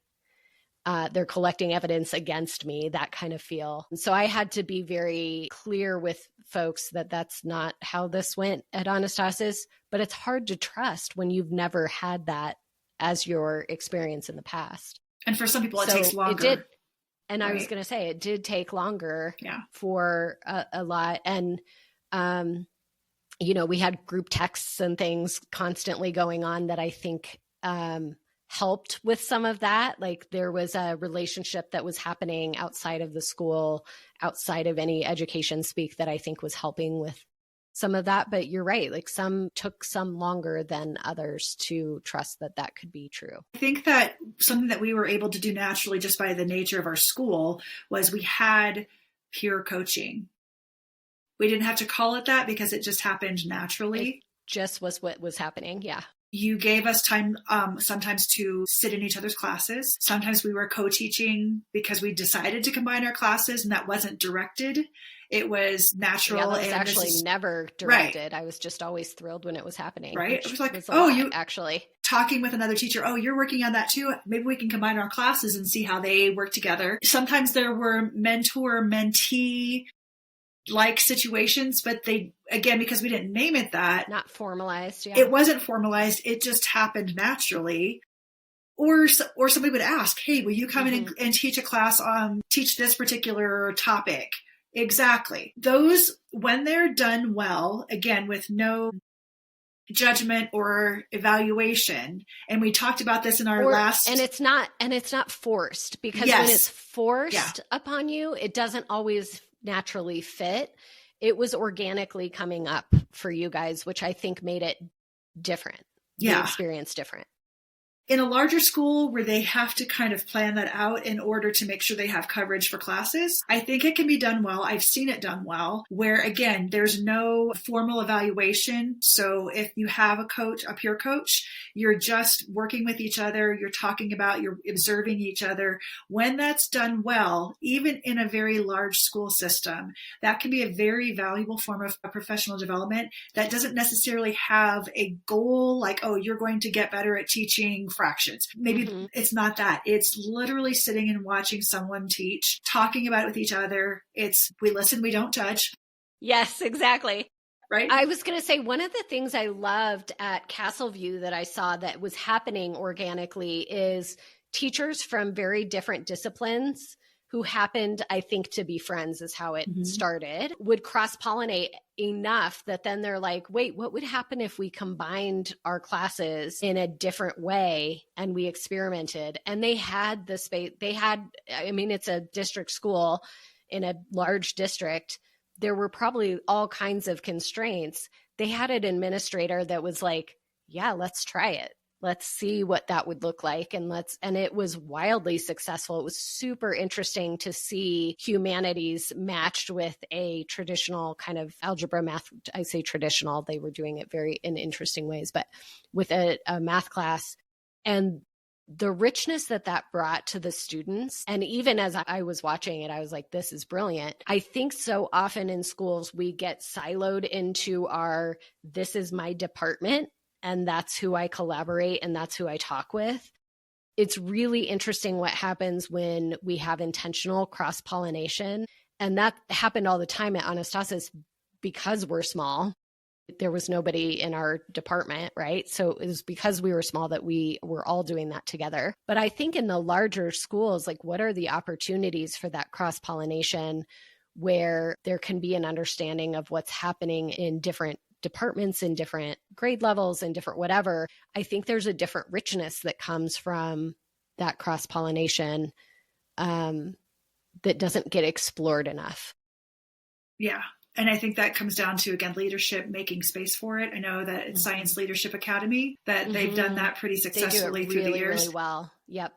they're collecting evidence against me, that kind of feel. And so I had to be very clear with folks that that's not how this went at Anastasis, but it's hard to trust when you've never had that as your experience in the past. And for some people, it takes longer. It did. And right. I was going to say, it did take longer for a lot. And, we had group texts and things constantly going on that I think helped with some of that. Like there was a relationship that was happening outside of the school, outside of any education speak, that I think was helping with some of that. But you're right. Like some took some longer than others to trust that that could be true. I think that something that we were able to do naturally just by the nature of our school was we had peer coaching. We didn't have to call it that because it just happened naturally. It just was what was happening. Yeah. You gave us time sometimes to sit in each other's classes. Sometimes we were co-teaching because we decided to combine our classes, and that wasn't directed. It was natural. Yeah, that was actually never directed. Right. I was just always thrilled when it was happening. Right. It was like, you actually talking with another teacher. Oh, you're working on that too. Maybe we can combine our classes and see how they work together. Sometimes there were mentor-mentee like situations, but they, again, because we didn't name it that. Not formalized. Yeah. It wasn't formalized. It just happened naturally. Or somebody would ask, hey, will you come in and teach a class on, teach this particular topic? Exactly. Those, when they're done well, again, with no judgment or evaluation. And we talked about this in our last. And it's not forced, because when it's forced upon you, it doesn't always naturally fit. It was organically coming up for you guys, which I think made it different. The experience different. In a larger school where they have to kind of plan that out in order to make sure they have coverage for classes, I think it can be done well. I've seen it done well, where again, there's no formal evaluation. So if you have a peer coach, you're just working with each other, you're talking about, you're observing each other. When that's done well, even in a very large school system, that can be a very valuable form of professional development that doesn't necessarily have a goal like, oh, you're going to get better at teaching fractions. Maybe it's not that. It's literally sitting and watching someone teach, talking about it with each other. It's, we listen, we don't judge. Yes, exactly. Right. I was going to say, one of the things I loved at Castleview that I saw that was happening organically is teachers from very different disciplines who happened, I think, to be friends is how it started, would cross-pollinate enough that then they're like, wait, what would happen if we combined our classes in a different way and we experimented? And they had the space, it's a district school in a large district. There were probably all kinds of constraints. They had an administrator that was like, yeah, let's try it. Let's see what that would look like. And it was wildly successful. It was super interesting to see humanities matched with a traditional kind of algebra math. I say traditional, they were doing it in interesting ways, but with a math class, and the richness that brought to the students. And even as I was watching it, I was like, this is brilliant. I think so often in schools, we get siloed into this is my department, and that's who I collaborate and that's who I talk with. It's really interesting what happens when we have intentional cross-pollination. And that happened all the time at Anastasis because we're small. There was nobody in our department, right? So it was because we were small that we were all doing that together. But I think in the larger schools, like, what are the opportunities for that cross-pollination where there can be an understanding of what's happening in different departments, in different grade levels, and different whatever? I think there's a different richness that comes from that cross-pollination that doesn't get explored enough. Yeah. And I think that comes down to, again, leadership, making space for it. I know that it's Science Leadership Academy, that they've done that pretty successfully through the years. Really well. Yep.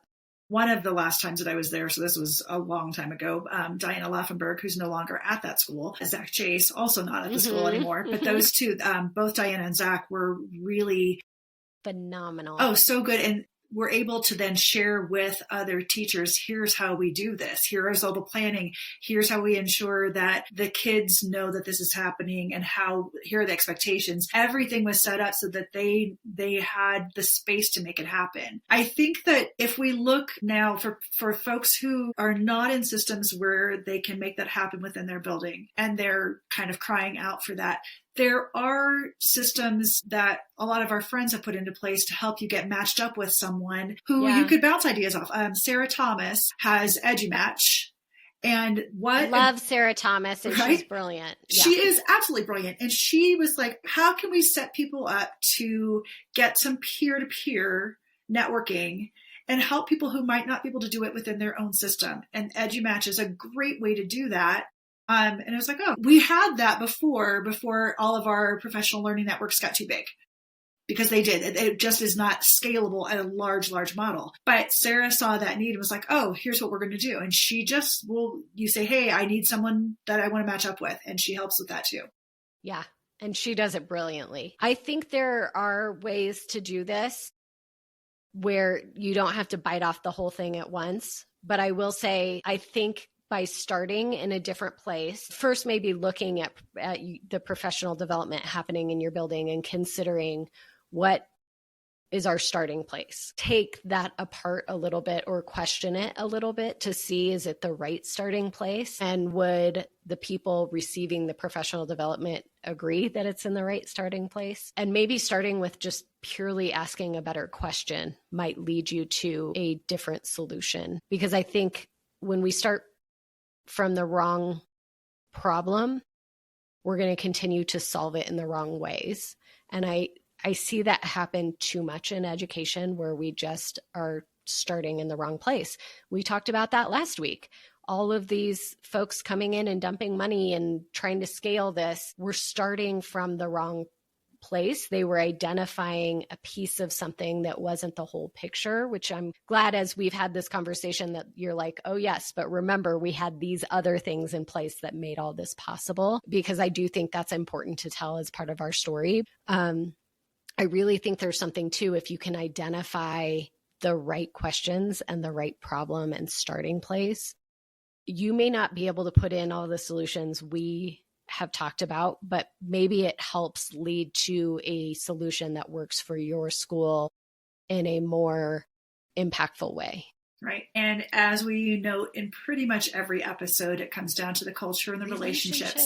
One of the last times that I was there, so this was a long time ago, Diana Laffenberg, who's no longer at that school, Zach Chase, also not at the school anymore. But those two, both Diana and Zach, were really phenomenal. Oh, so good. And we're able to then share with other teachers, here's how we do this. Here's all the planning. Here's how we ensure that the kids know that this is happening and here are the expectations. Everything was set up so that they had the space to make it happen. I think that if we look now for folks who are not in systems where they can make that happen within their building and they're kind of crying out for that, there are systems that a lot of our friends have put into place to help you get matched up with someone who you could bounce ideas off. Sarah Thomas has EduMatch. And I love Sarah Thomas, and right? she's brilliant. Yeah. She is absolutely brilliant. And she was like, how can we set people up to get some peer-to-peer networking and help people who might not be able to do it within their own system? And EduMatch is a great way to do that. And it was like, oh, we had that before all of our professional learning networks got too big, because they did. It just is not scalable at a large model. But Sarah saw that need and was like, oh, here's what we're going to do. And she just you say, hey, I need someone that I want to match up with. And she helps with that too. Yeah. And she does it brilliantly. I think there are ways to do this where you don't have to bite off the whole thing at once. But I will say, I think by starting in a different place, first maybe looking at the professional development happening in your building and considering what is our starting place. Take that apart a little bit or question it a little bit to see, is it the right starting place? And would the people receiving the professional development agree that it's in the right starting place? And maybe starting with just purely asking a better question might lead you to a different solution. Because I think when we start from the wrong problem, we're going to continue to solve it in the wrong ways. And I see that happen too much in education, where we just are starting in the wrong place. We talked about that last week. All of these folks coming in and dumping money and trying to scale this, we're starting from the wrong place. They were identifying a piece of something that wasn't the whole picture, which I'm glad, as we've had this conversation, that you're like, oh yes, but remember, we had these other things in place that made all this possible, because I do think that's important to tell as part of our story. I really think there's something too, if you can identify the right questions and the right problem and starting place, you may not be able to put in all the solutions we have talked about, but maybe it helps lead to a solution that works for your school in a more impactful way. Right. And as we note in pretty much every episode, it comes down to the culture and the relationships.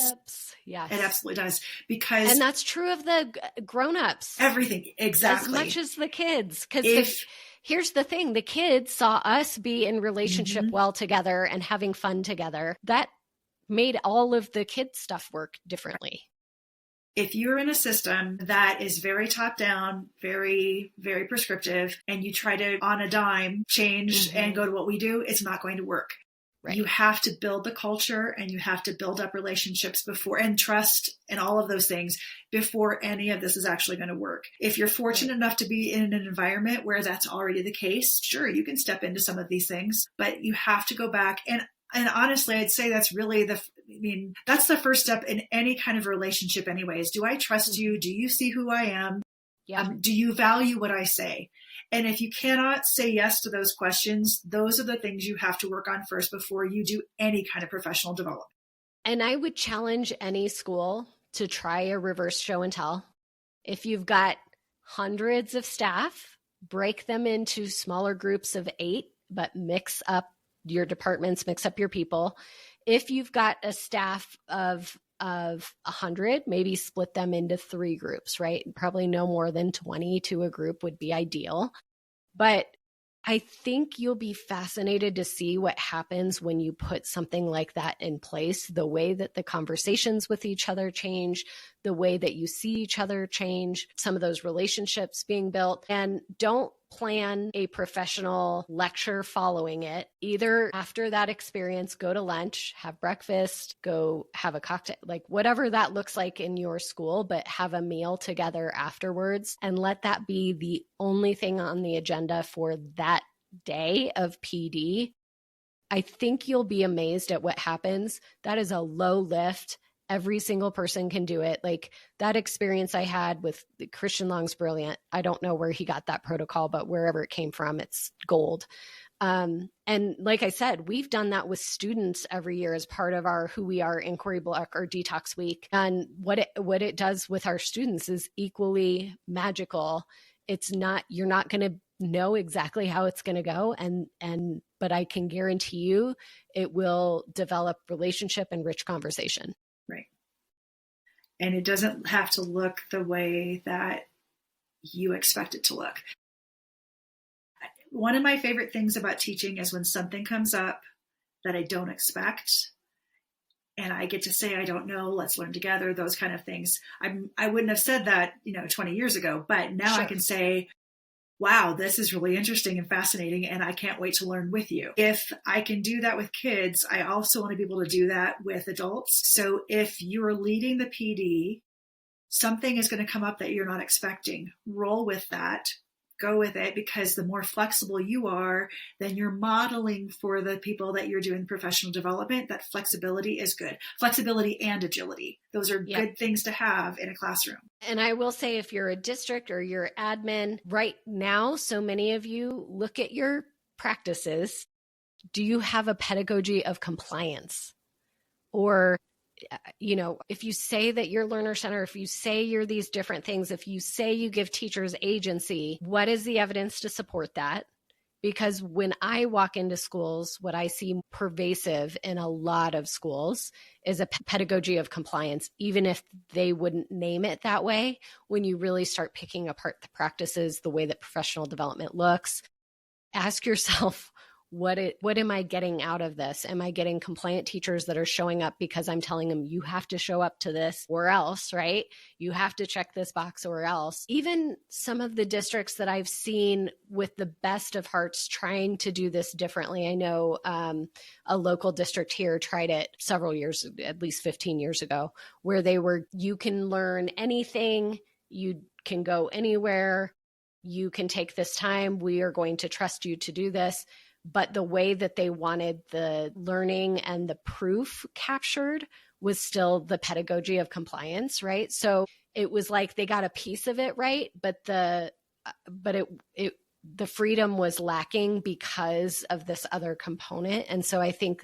Yes. It absolutely does. And that's true of the grown-ups. Everything. Exactly. As much as the kids. Because here's the thing. The kids saw us be in relationship well together and having fun together. That made all of the kids' stuff work differently. If you're in a system that is very top down, very, very prescriptive, and you try to, on a dime, change and go to what we do, it's not going to work. Right. You have to build the culture, and you have to build up relationships before, and trust and all of those things before any of this is actually going to work. If you're fortunate enough to be in an environment where that's already the case, sure, you can step into some of these things, but you have to go back. And honestly, I'd say that's really that's the first step in any kind of relationship anyways. Do I trust you? Do you see who I am? Yeah. Do you value what I say? And if you cannot say yes to those questions, those are the things you have to work on first before you do any kind of professional development. And I would challenge any school to try a reverse show and tell. If you've got hundreds of staff, break them into smaller groups of 8, but mix up your departments, mix up your people. If you've got a staff of 100, maybe split them into 3 groups, right? Probably no more than 20 to a group would be ideal. But I think you'll be fascinated to see what happens when you put something like that in place, the way that the conversations with each other change, the way that you see each other change, some of those relationships being built. And don't plan a professional lecture following it. Either after that experience, go to lunch, have breakfast, go have a cocktail, like whatever that looks like in your school, but have a meal together afterwards, and let that be the only thing on the agenda for that day of PD. I think you'll be amazed at what happens. That is a low lift Every single person can do it. Like that experience I had with Christian Long's brilliant. I don't know where he got that protocol, but wherever it came from, it's gold. And like I said, we've done that with students every year as part of our Who We Are Inquiry Block or Detox Week. And what it does with our students is equally magical. It's not, you're not going to know exactly how it's going to go. But I can guarantee you it will develop relationship and rich conversation. Right. And it doesn't have to look the way that you expect it to look. One of my favorite things about teaching is when something comes up that I don't expect and I get to say, I don't know, let's learn together, those kind of things. I wouldn't have said that, 20 years ago, but now Sure. I can say, wow, this is really interesting and fascinating, and I can't wait to learn with you. If I can do that with kids, I also want to be able to do that with adults. So if you're leading the PD, something is going to come up that you're not expecting. Roll with that. Go with it, because the more flexible you are, then you're modeling for the people that you're doing professional development that flexibility is good. Flexibility and agility. Those are good things to have in a classroom. And I will say, if you're a district or you're admin right now, so many of you look at your practices. Do you have a pedagogy of compliance? Or if you say that you're learner center, if you say you're these different things, if you say you give teachers agency, what is the evidence to support that? Because when I walk into schools, what I see pervasive in a lot of schools is a pedagogy of compliance, even if they wouldn't name it that way. When you really start picking apart the practices, the way that professional development looks, ask yourself, what am I getting out of this? Am I getting compliant teachers that are showing up because I'm telling them you have to show up to this or else, right? You have to check this box or else. Even some of the districts that I've seen with the best of hearts trying to do this differently. I know a local district here tried it several years, at least 15 years ago, where you can learn anything, you can go anywhere, you can take this time, we are going to trust you to do this. But the way that they wanted the learning and the proof captured was still the pedagogy of compliance, right? So it was like they got a piece of it right, but the freedom was lacking because of this other component. And so I think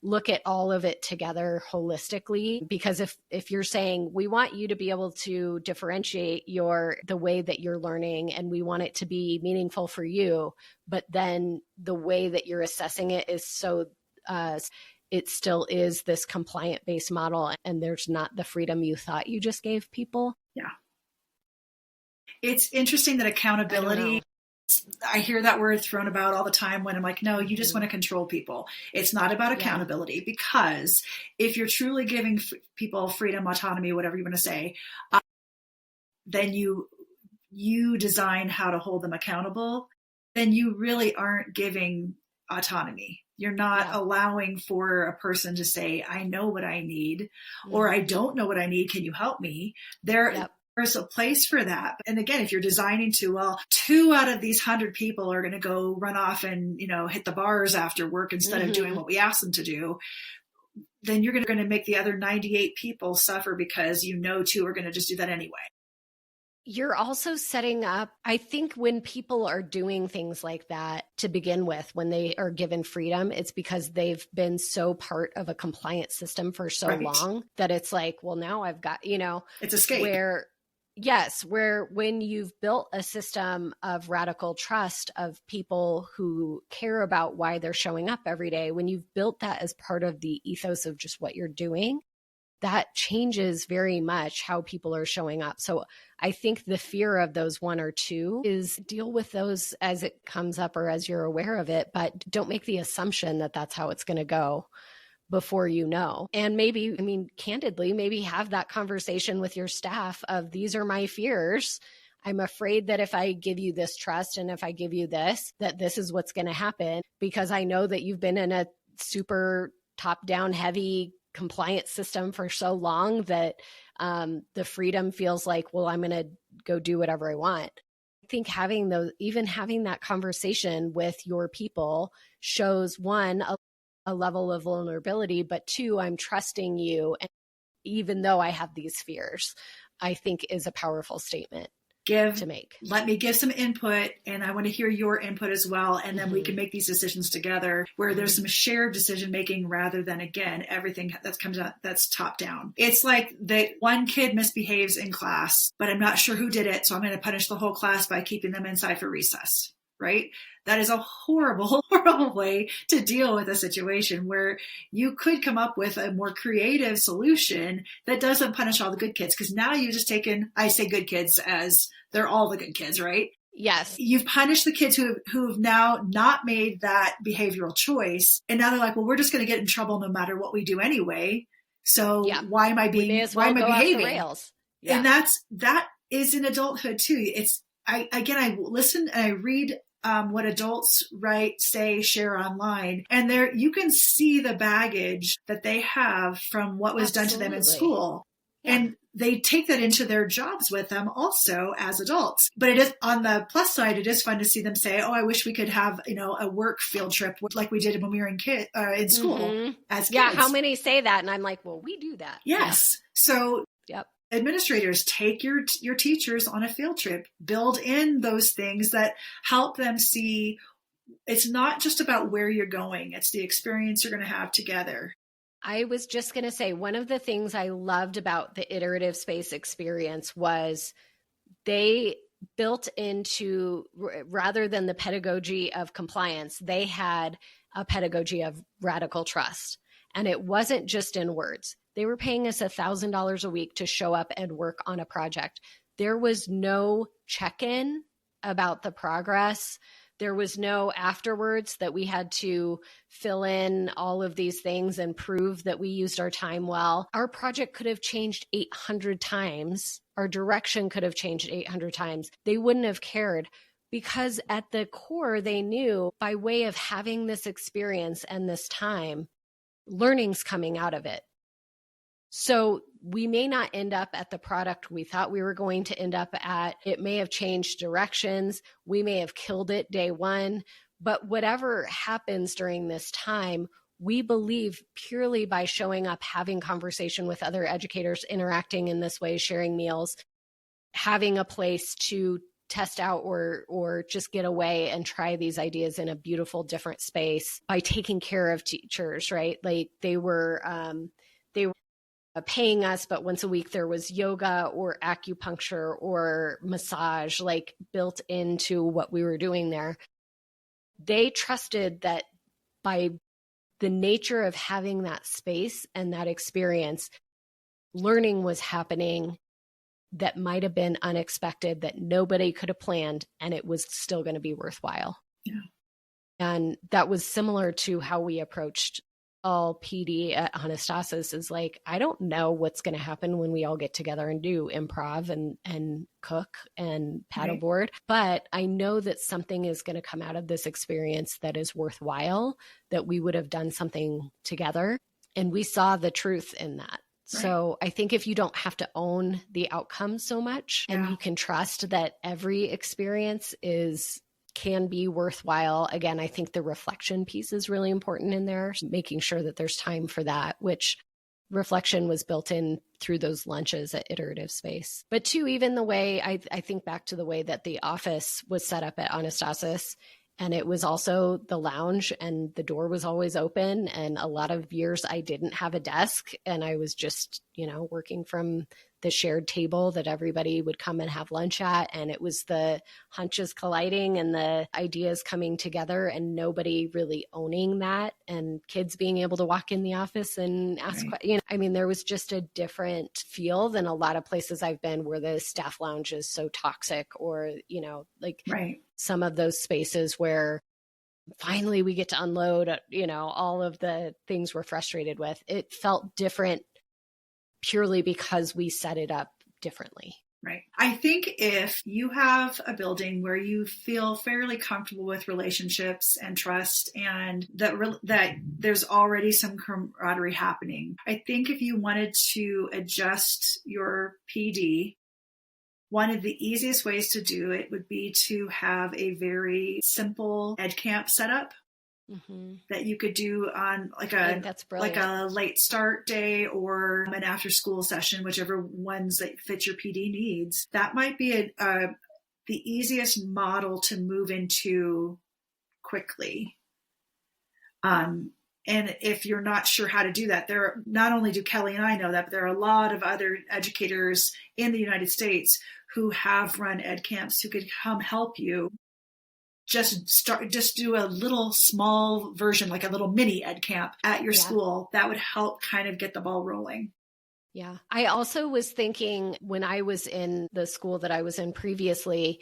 look at all of it together holistically, because if you're saying we want you to be able to differentiate the way that you're learning and we want it to be meaningful for you, but then the way that you're assessing it is so it still is this compliant based model and there's not the freedom you thought you just gave people. Yeah. It's interesting that accountability, I hear that word thrown about all the time when I'm like, no, you just want to control people. It's not about accountability, because if you're truly giving people freedom, autonomy, whatever you want to say, then you design how to hold them accountable. Then you really aren't giving autonomy. You're not allowing for a person to say, I know what I need, or I don't know what I need. Can you help me? There's a place for that. And again, if you're designing to, 2 out of these 100 people are going to go run off and, hit the bars after work instead of doing what we asked them to do, then you're going to make the other 98 people suffer because 2 are going to just do that anyway. You're also setting up, I think when people are doing things like that to begin with, when they are given freedom, it's because they've been so part of a compliant system for so long that it's like, well, now I've got, it's escape. Where when you've built a system of radical trust of people who care about why they're showing up every day, when you've built that as part of the ethos of just what you're doing, that changes very much how people are showing up. So I think the fear of those 1 or 2 is deal with those as it comes up or as you're aware of it, but don't make the assumption that that's how it's going to go before you know. And candidly, maybe have that conversation with your staff of these are my fears. I'm afraid that if I give you this trust and if I give you this, that this is what's going to happen, because I know that you've been in a super top-down heavy compliance system for so long that the freedom feels like, well, I'm going to go do whatever I want. I think having that conversation with your people shows 1, a level of vulnerability, but 2, I'm trusting you. And even though I have these fears, I think is a powerful statement to make. Let me give some input, and I want to hear your input as well. And then we can make these decisions together where there's some shared decision making rather than, again, everything that comes out that's top down. It's like that one kid misbehaves in class, but I'm not sure who did it. So I'm going to punish the whole class by keeping them inside for recess. Right? That is a horrible, horrible way to deal with a situation where you could come up with a more creative solution that doesn't punish all the good kids. Because now you've just taken, I say good kids as they're all the good kids, right? Yes. You've punished the kids who've now not made that behavioral choice. And now they're like, well, we're just going to get in trouble no matter what we do anyway. So why am I behaving? Yeah. And that is in adulthood too. I listen and I read what adults write, say, share online, and there you can see the baggage that they have from what was done to them in school. Yeah. And they take that into their jobs with them also as adults. But it is, on the plus side, it is fun to see them say, oh, I wish we could have, a work field trip like we did when we were in school as kids. Yeah, how many say that? And I'm like, well, we do that. Yes. Yeah. So administrators, take your teachers on a field trip, build in those things that help them see it's not just about where you're going. It's the experience you're going to have together. I was just going to say, one of the things I loved about the iterative space experience was they built into, rather than the pedagogy of compliance, they had a pedagogy of radical trust. And it wasn't just in words. They were paying us $1,000 a week to show up and work on a project. There was no check-in about the progress. There was no afterwards that we had to fill in all of these things and prove that we used our time well. Our project could have changed 800 times. Our direction could have changed 800 times. They wouldn't have cared, because at the core, they knew by way of having this experience and this time, learning's coming out of it. So we may not end up at the product we thought we were going to end up at. It may have changed directions. We may have killed it day one. But whatever happens during this time, we believe purely by showing up, having conversation with other educators, interacting in this way, sharing meals, having a place to test out or just get away and try these ideas in a beautiful, different space, by taking care of teachers, right? Like they were paying us, but once a week there was yoga or acupuncture or massage, like built into what we were doing there. They trusted that by the nature of having that space and that experience, learning was happening that might have been unexpected, that nobody could have planned, and it was still going to be worthwhile. Yeah. And that was similar to how we approached all PD at Anastasis. Is like, I don't know what's going to happen when we all get together and do improv and cook and paddleboard, but I know that something is going to come out of this experience that is worthwhile, that we would have done something together. And we saw the truth in that. Right. So I think if you don't have to own the outcome so much, and you can trust that every experience can be worthwhile. Again, I think the reflection piece is really important in there, making sure that there's time for that, which reflection was built in through those lunches at Iterative Space. But two, even the way I think back to the way that the office was set up at Anastasis, and it was also the lounge, and the door was always open. And a lot of years I didn't have a desk, and I was just, working from the shared table that everybody would come and have lunch at. And it was the hunches colliding and the ideas coming together, and nobody really owning that, and kids being able to walk in the office and ask, there was just a different feel than a lot of places I've been where the staff lounge is so toxic, or, some of those spaces where finally we get to unload, all of the things we're frustrated with. It felt different purely because we set it up differently. Right. I think if you have a building where you feel fairly comfortable with relationships and trust, and that there's already some camaraderie happening, I think if you wanted to adjust your PD, one of the easiest ways to do it would be to have a very simple ed camp setup. that you could do on that's brilliant. like a late start day or an after school session, whichever ones that fit your PD needs. That might be the easiest model to move into quickly. And if you're not sure how to do that, not only do Kelly and I know that, but there are a lot of other educators in the United States who have run ed camps who could come help you. Just do a little small version, like a little mini ed camp at your school. That would help kind of get the ball rolling. Yeah. I also was thinking when I was in the school that I was in previously,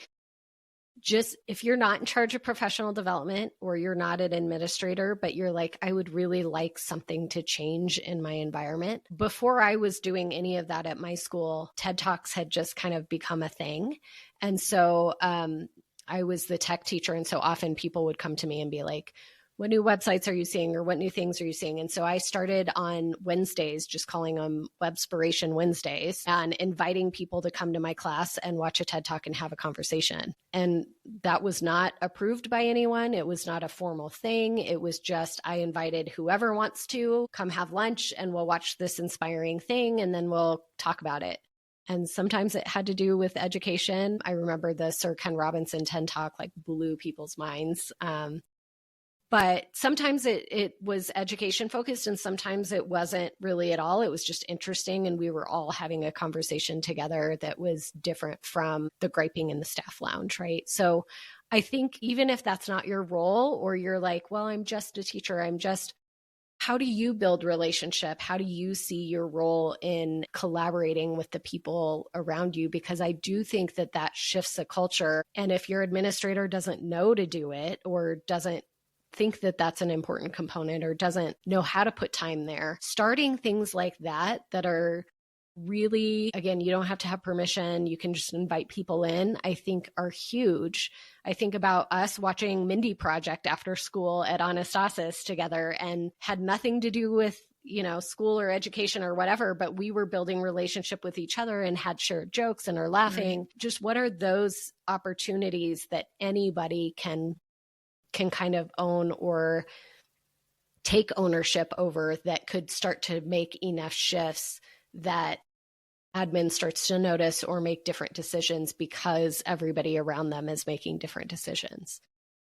just if you're not in charge of professional development or you're not an administrator, but you're like, I would really like something to change in my environment. Before I was doing any of that at my school, TED Talks had just kind of become a thing. And so I was the tech teacher. And so often people would come to me and be like, what new websites are you seeing or what new things are you seeing? And so I started on Wednesdays, just calling them Webspiration Wednesdays and inviting people to come to my class and watch a TED Talk and have a conversation. And that was not approved by anyone. It was not a formal thing. It was just, I invited whoever wants to come have lunch and we'll watch this inspiring thing and then we'll talk about it. And sometimes it had to do with education. I remember the Sir Ken Robinson TED Talk like blew people's minds. But sometimes it was education focused and sometimes it wasn't really at all. It was just interesting. And we were all having a conversation together that was different from the griping in the staff lounge, right? So I think even if that's not your role or you're like, well, I'm just a teacher, how do you build relationship? How do you see your role in collaborating with the people around you? Because I do think that shifts a culture. And if your administrator doesn't know to do it or doesn't think that that's an important component or doesn't know how to put time there, starting things like that are really, again, you don't have to have permission. You can just invite people in, I think are huge. I think about us watching Mindy Project after school at Anastasis together and had nothing to do with, school or education or whatever, but we were building relationship with each other and had shared jokes and are laughing. Right. Just what are those opportunities that anybody can kind of own or take ownership over that could start to make enough shifts that admin starts to notice or make different decisions because everybody around them is making different decisions.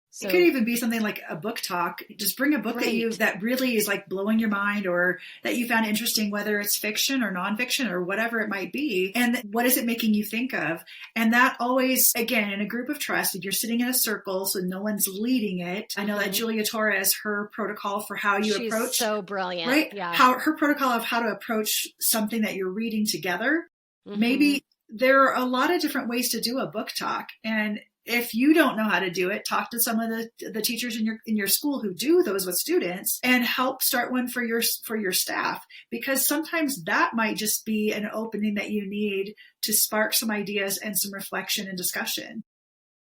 So, it could even be something like a book talk. Just bring a book that really is like blowing your mind or that you found interesting, whether it's fiction or nonfiction or whatever it might be. And what is it making you think of? And that always, again, in a group of trust, if you're sitting in a circle, so no one's leading it. I know that Julia Torres, her protocol for how you approach. She's so brilliant. Right? Yeah. Her protocol of how to approach something that you're reading together. Maybe there are a lot of different ways to do a book talk. And if you don't know how to do it, talk to some of the teachers in your school who do those with students and help start one for your staff, because sometimes that might just be an opening that you need to spark some ideas and some reflection and discussion.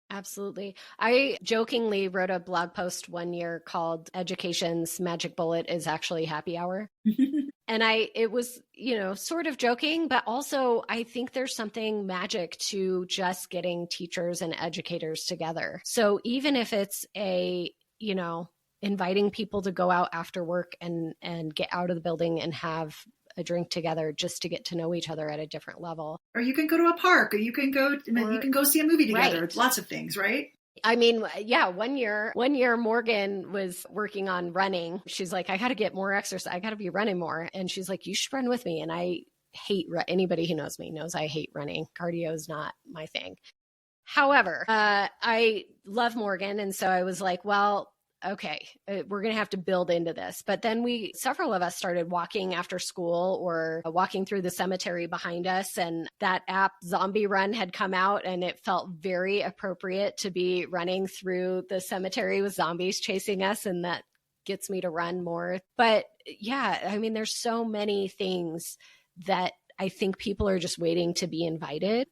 Absolutely. I jokingly wrote a blog post one year called Education's Magic Bullet is Actually Happy Hour. And it was, sort of joking, but also I think there's something magic to just getting teachers and educators together. So even if it's inviting people to go out after work and get out of the building and have a drink together just to get to know each other at a different level. Or you can go to a park, or you can go see a movie together. Right. Lots of things, right? I mean, yeah, one year Morgan was working on running. She's like, I got to get more exercise. I got to be running more. And she's like, you should run with me. And I hate, anybody who knows me knows I hate running. Cardio is not my thing. However, I love Morgan. And so I was like, well, okay, we're going to have to build into this. But then several of us started walking after school or walking through the cemetery behind us. And that app Zombie Run had come out and it felt very appropriate to be running through the cemetery with zombies chasing us. And that gets me to run more. But yeah, I mean, there's so many things that I think people are just waiting to be invited.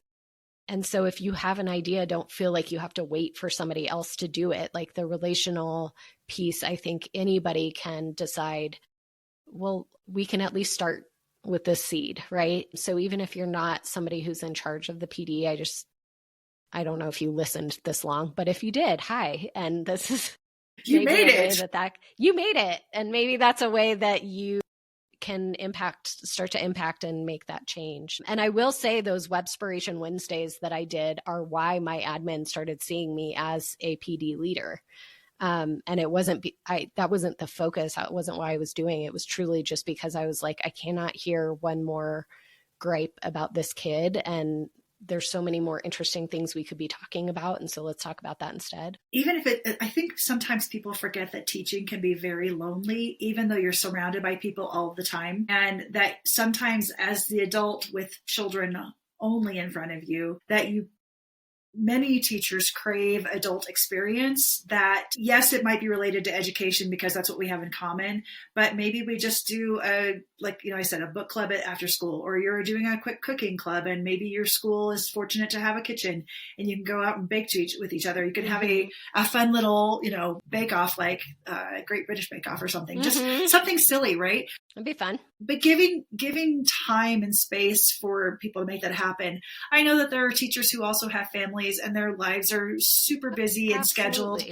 And so if you have an idea, don't feel like you have to wait for somebody else to do it. Like the relational piece, I think anybody can decide, well, we can at least start with this seed, right? So even if you're not somebody who's in charge of the PD, I don't know if you listened this long, but if you did, hi. And this is You made it. You made it. And maybe that's a way that you can start to impact and make that change. And I will say those Webspiration Wednesdays that I did are why my admin started seeing me as a PD leader. And it wasn't, that wasn't the focus. That wasn't why I was doing it. It was truly just because I was like, I cannot hear one more gripe about this kid. And there's so many more interesting things we could be talking about. And so let's talk about that instead. Even if I think sometimes people forget that teaching can be very lonely, even though you're surrounded by people all the time. And that sometimes as the adult with children only in front of you, many teachers crave adult experience that, yes, it might be related to education because that's what we have in common, but maybe we just do I said, a book club after school, or you're doing a quick cooking club, and maybe your school is fortunate to have a kitchen and you can go out and bake with each other. You can have a fun little, bake off, like Great British Bake Off or something, just something silly, right? It'd be fun. But giving time and space for people to make that happen. I know that there are teachers who also have families and their lives are super busy and scheduled.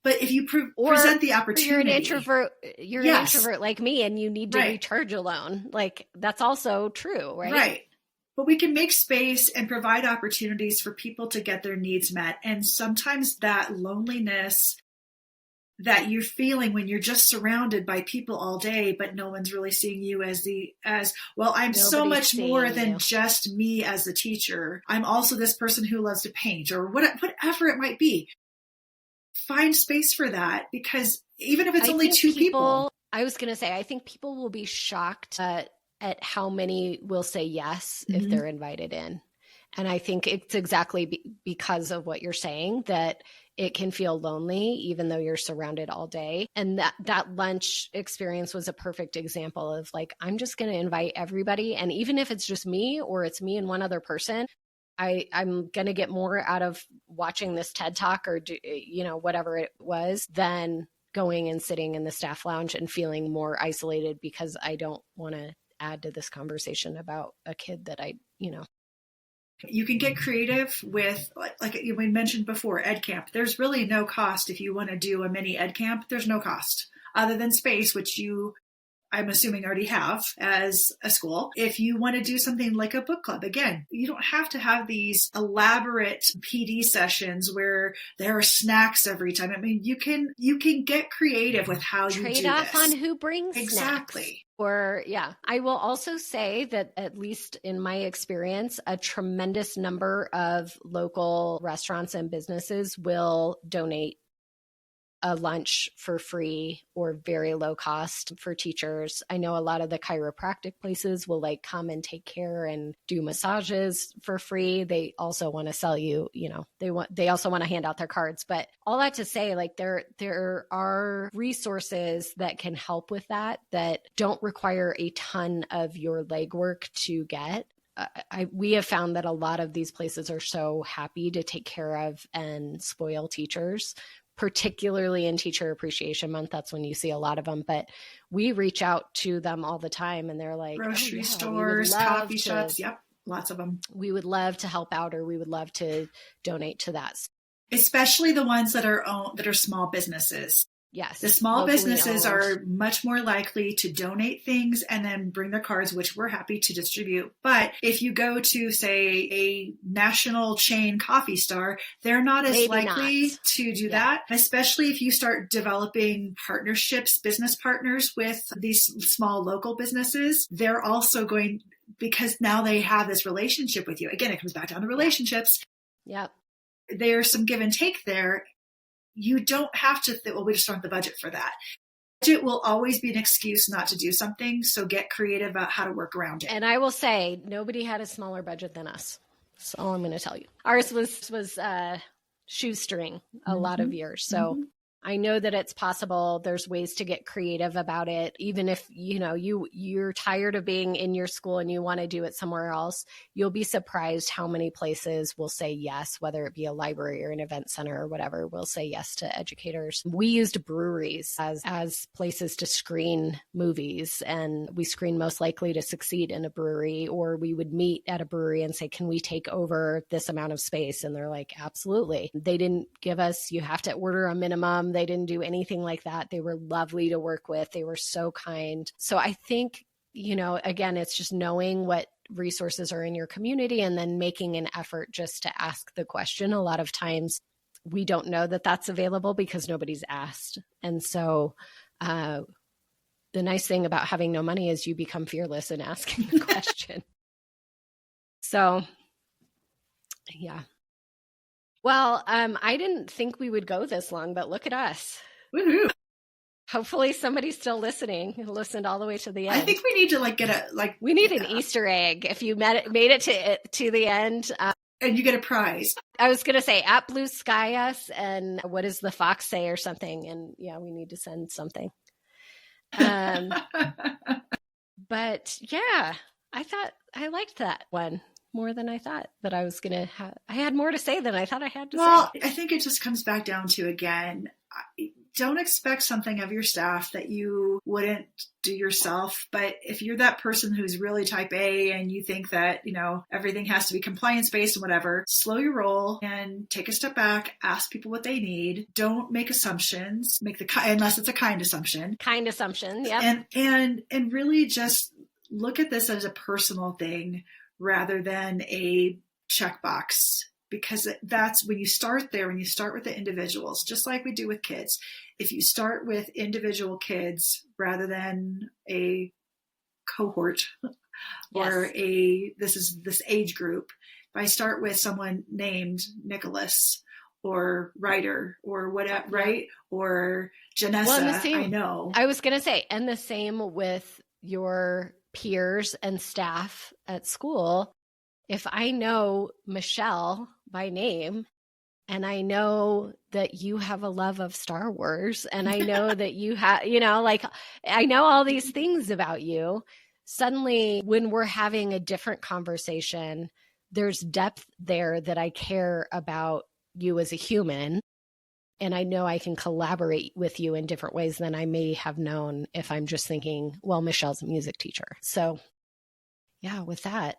But if you present the opportunity, you're an introvert. You're an introvert like me, and you need to recharge alone. Like, that's also true, right? Right. But we can make space and provide opportunities for people to get their needs met. And sometimes that loneliness that you're feeling when you're just surrounded by people all day, but no one's really seeing you as well, I'm so much more than just me as the teacher. I'm also this person who loves to paint, or whatever it might be. Find space for that, because even if it's only two people. I was going to say, I think people will be shocked at how many will say yes if they're invited in. And I think it's exactly because of what you're saying, that it can feel lonely even though you're surrounded all day. And that lunch experience was a perfect example of like, I'm just going to invite everybody. And even if it's just me, or it's me and one other person, I'm going to get more out of watching this TED Talk or, whatever it was, than going and sitting in the staff lounge and feeling more isolated because I don't want to add to this conversation about a kid that You can get creative with, like we mentioned before, Ed Camp. There's really no cost if you want to do a mini Ed Camp. There's no cost other than space, which I'm assuming already have as a school. If you want to do something like a book club, again, you don't have to have these elaborate PD sessions where there are snacks every time. I mean, you can get creative with how you do this. Trade off on who brings exactly. Snacks. I will also say that, at least in my experience, a tremendous number of local restaurants and businesses will donate a lunch for free or very low cost for teachers. I know a lot of the chiropractic places will come and take care and do massages for free. They also want to sell you, they also want to hand out their cards. But all that to say, there are resources that can help with that don't require a ton of your legwork to get. We have found that a lot of these places are so happy to take care of and spoil teachers, particularly in Teacher Appreciation Month. That's when you see a lot of them. But we reach out to them all the time, and they're like, grocery stores, coffee shops. Yep. Lots of them. We would love to help out, or we would love to donate to that. Especially the ones that are small businesses. Yes. The small businesses are much more likely to donate things and then bring their cards, which we're happy to distribute. But if you go to, say, a national chain coffee store, they're not as likely to do that, especially if you start developing partnerships, business partners with these small local businesses. They're also going, because now they have this relationship with you. Again, it comes back down to relationships. Yep. There's some give and take there. You don't have to we just don't have the budget for that. Budget will always be an excuse not to do something, so get creative about how to work around it. And I will say, nobody had a smaller budget than us. That's all I'm going to tell you. Ours was shoestring a lot of years. So I know that it's possible. There's ways to get creative about it. Even if, you're tired of being in your school and you want to do it somewhere else, you'll be surprised how many places will say yes, whether it be a library or an event center or whatever, will say yes to educators. We used breweries as places to screen movies, and we screen Most Likely to Succeed in a brewery, or we would meet at a brewery and say, can we take over this amount of space? And they're like, absolutely. They didn't give us, you have to order a minimum. They didn't do anything like that. They were lovely to work with. They were so kind. So I think, again, it's just knowing what resources are in your community and then making an effort just to ask the question. A lot of times we don't know that that's available because nobody's asked. And so the nice thing about having no money is you become fearless in asking the question. So, yeah. Well, I didn't think we would go this long, but look at us. Woohoo. Hopefully somebody's still listening and listened all the way to the end. I think we need to we need an Easter egg. If you made it to the end. And you get a prize. I was going to say at Blue Sky us and what does the fox say or something. And yeah, we need to send something. But yeah, I liked that one more than I thought that I was going to have. I had more to say than I thought I had to say. Well, I think it just comes back down to, again, don't expect something of your staff that you wouldn't do yourself. But if you're that person who's really type A and you think that, everything has to be compliance based and whatever, slow your roll and take a step back, ask people what they need. Don't make assumptions, unless it's a kind assumption. Kind assumption. Yeah. And really just look at this as a personal thing rather than a checkbox. Because that's when you start there, when you start with the individuals, just like we do with kids. If you start with individual kids rather than a cohort or this age group, if I start with someone named Nicholas or Ryder or whatever, right? Or Janessa, I know. I was going to say, and the same with your peers and staff at school. If I know Michelle by name, and I know that you have a love of Star Wars, and I know that you have, I know all these things about you, suddenly when we're having a different conversation, there's depth there that I care about you as a human. And I know I can collaborate with you in different ways than I may have known if I'm just thinking, well, Michelle's a music teacher. So yeah, with that,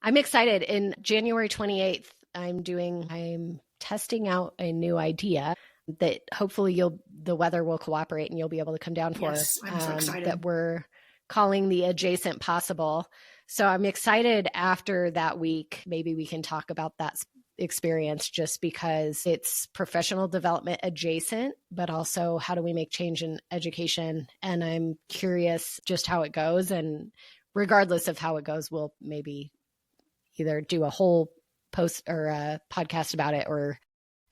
I'm excited. In January 28th, I'm testing out a new idea that hopefully the weather will cooperate and you'll be able to come down for. Yes, I'm so excited. That we're calling the Adjacent Possible. So I'm excited after that week, maybe we can talk about that experience just because it's professional development adjacent, but also how do we make change in education? And I'm curious just how it goes. And regardless of how it goes, we'll maybe either do a whole post or a podcast about it, or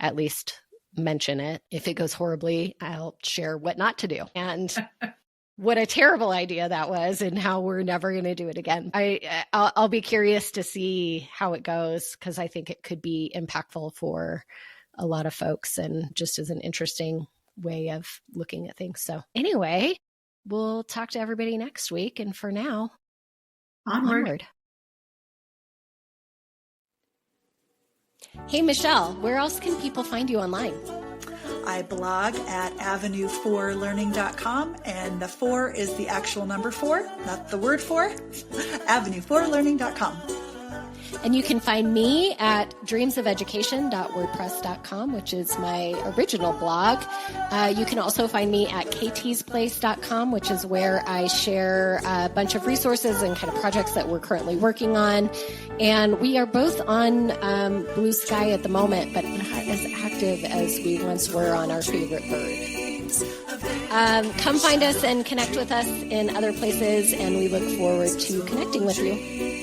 at least mention it. If it goes horribly, I'll share what not to do and what a terrible idea that was and how we're never going to do it again. I'll be curious to see how it goes because I think it could be impactful for a lot of folks and just as an interesting way of looking at things. So anyway, we'll talk to everybody next week. And for now, onward. Hey, Michelle, where else can people find you online? I blog at avenue4learning.com, and the 4 is the actual number 4, not the word 4, avenue4learning.com. And you can find me at dreamsofeducation.wordpress.com, which is my original blog. You can also find me at ktsplace.com, which is where I share a bunch of resources and kind of projects that we're currently working on. And we are both on Blue Sky at the moment, but not as active as we once were on our favorite bird. Come find us and connect with us in other places, and we look forward to connecting with you.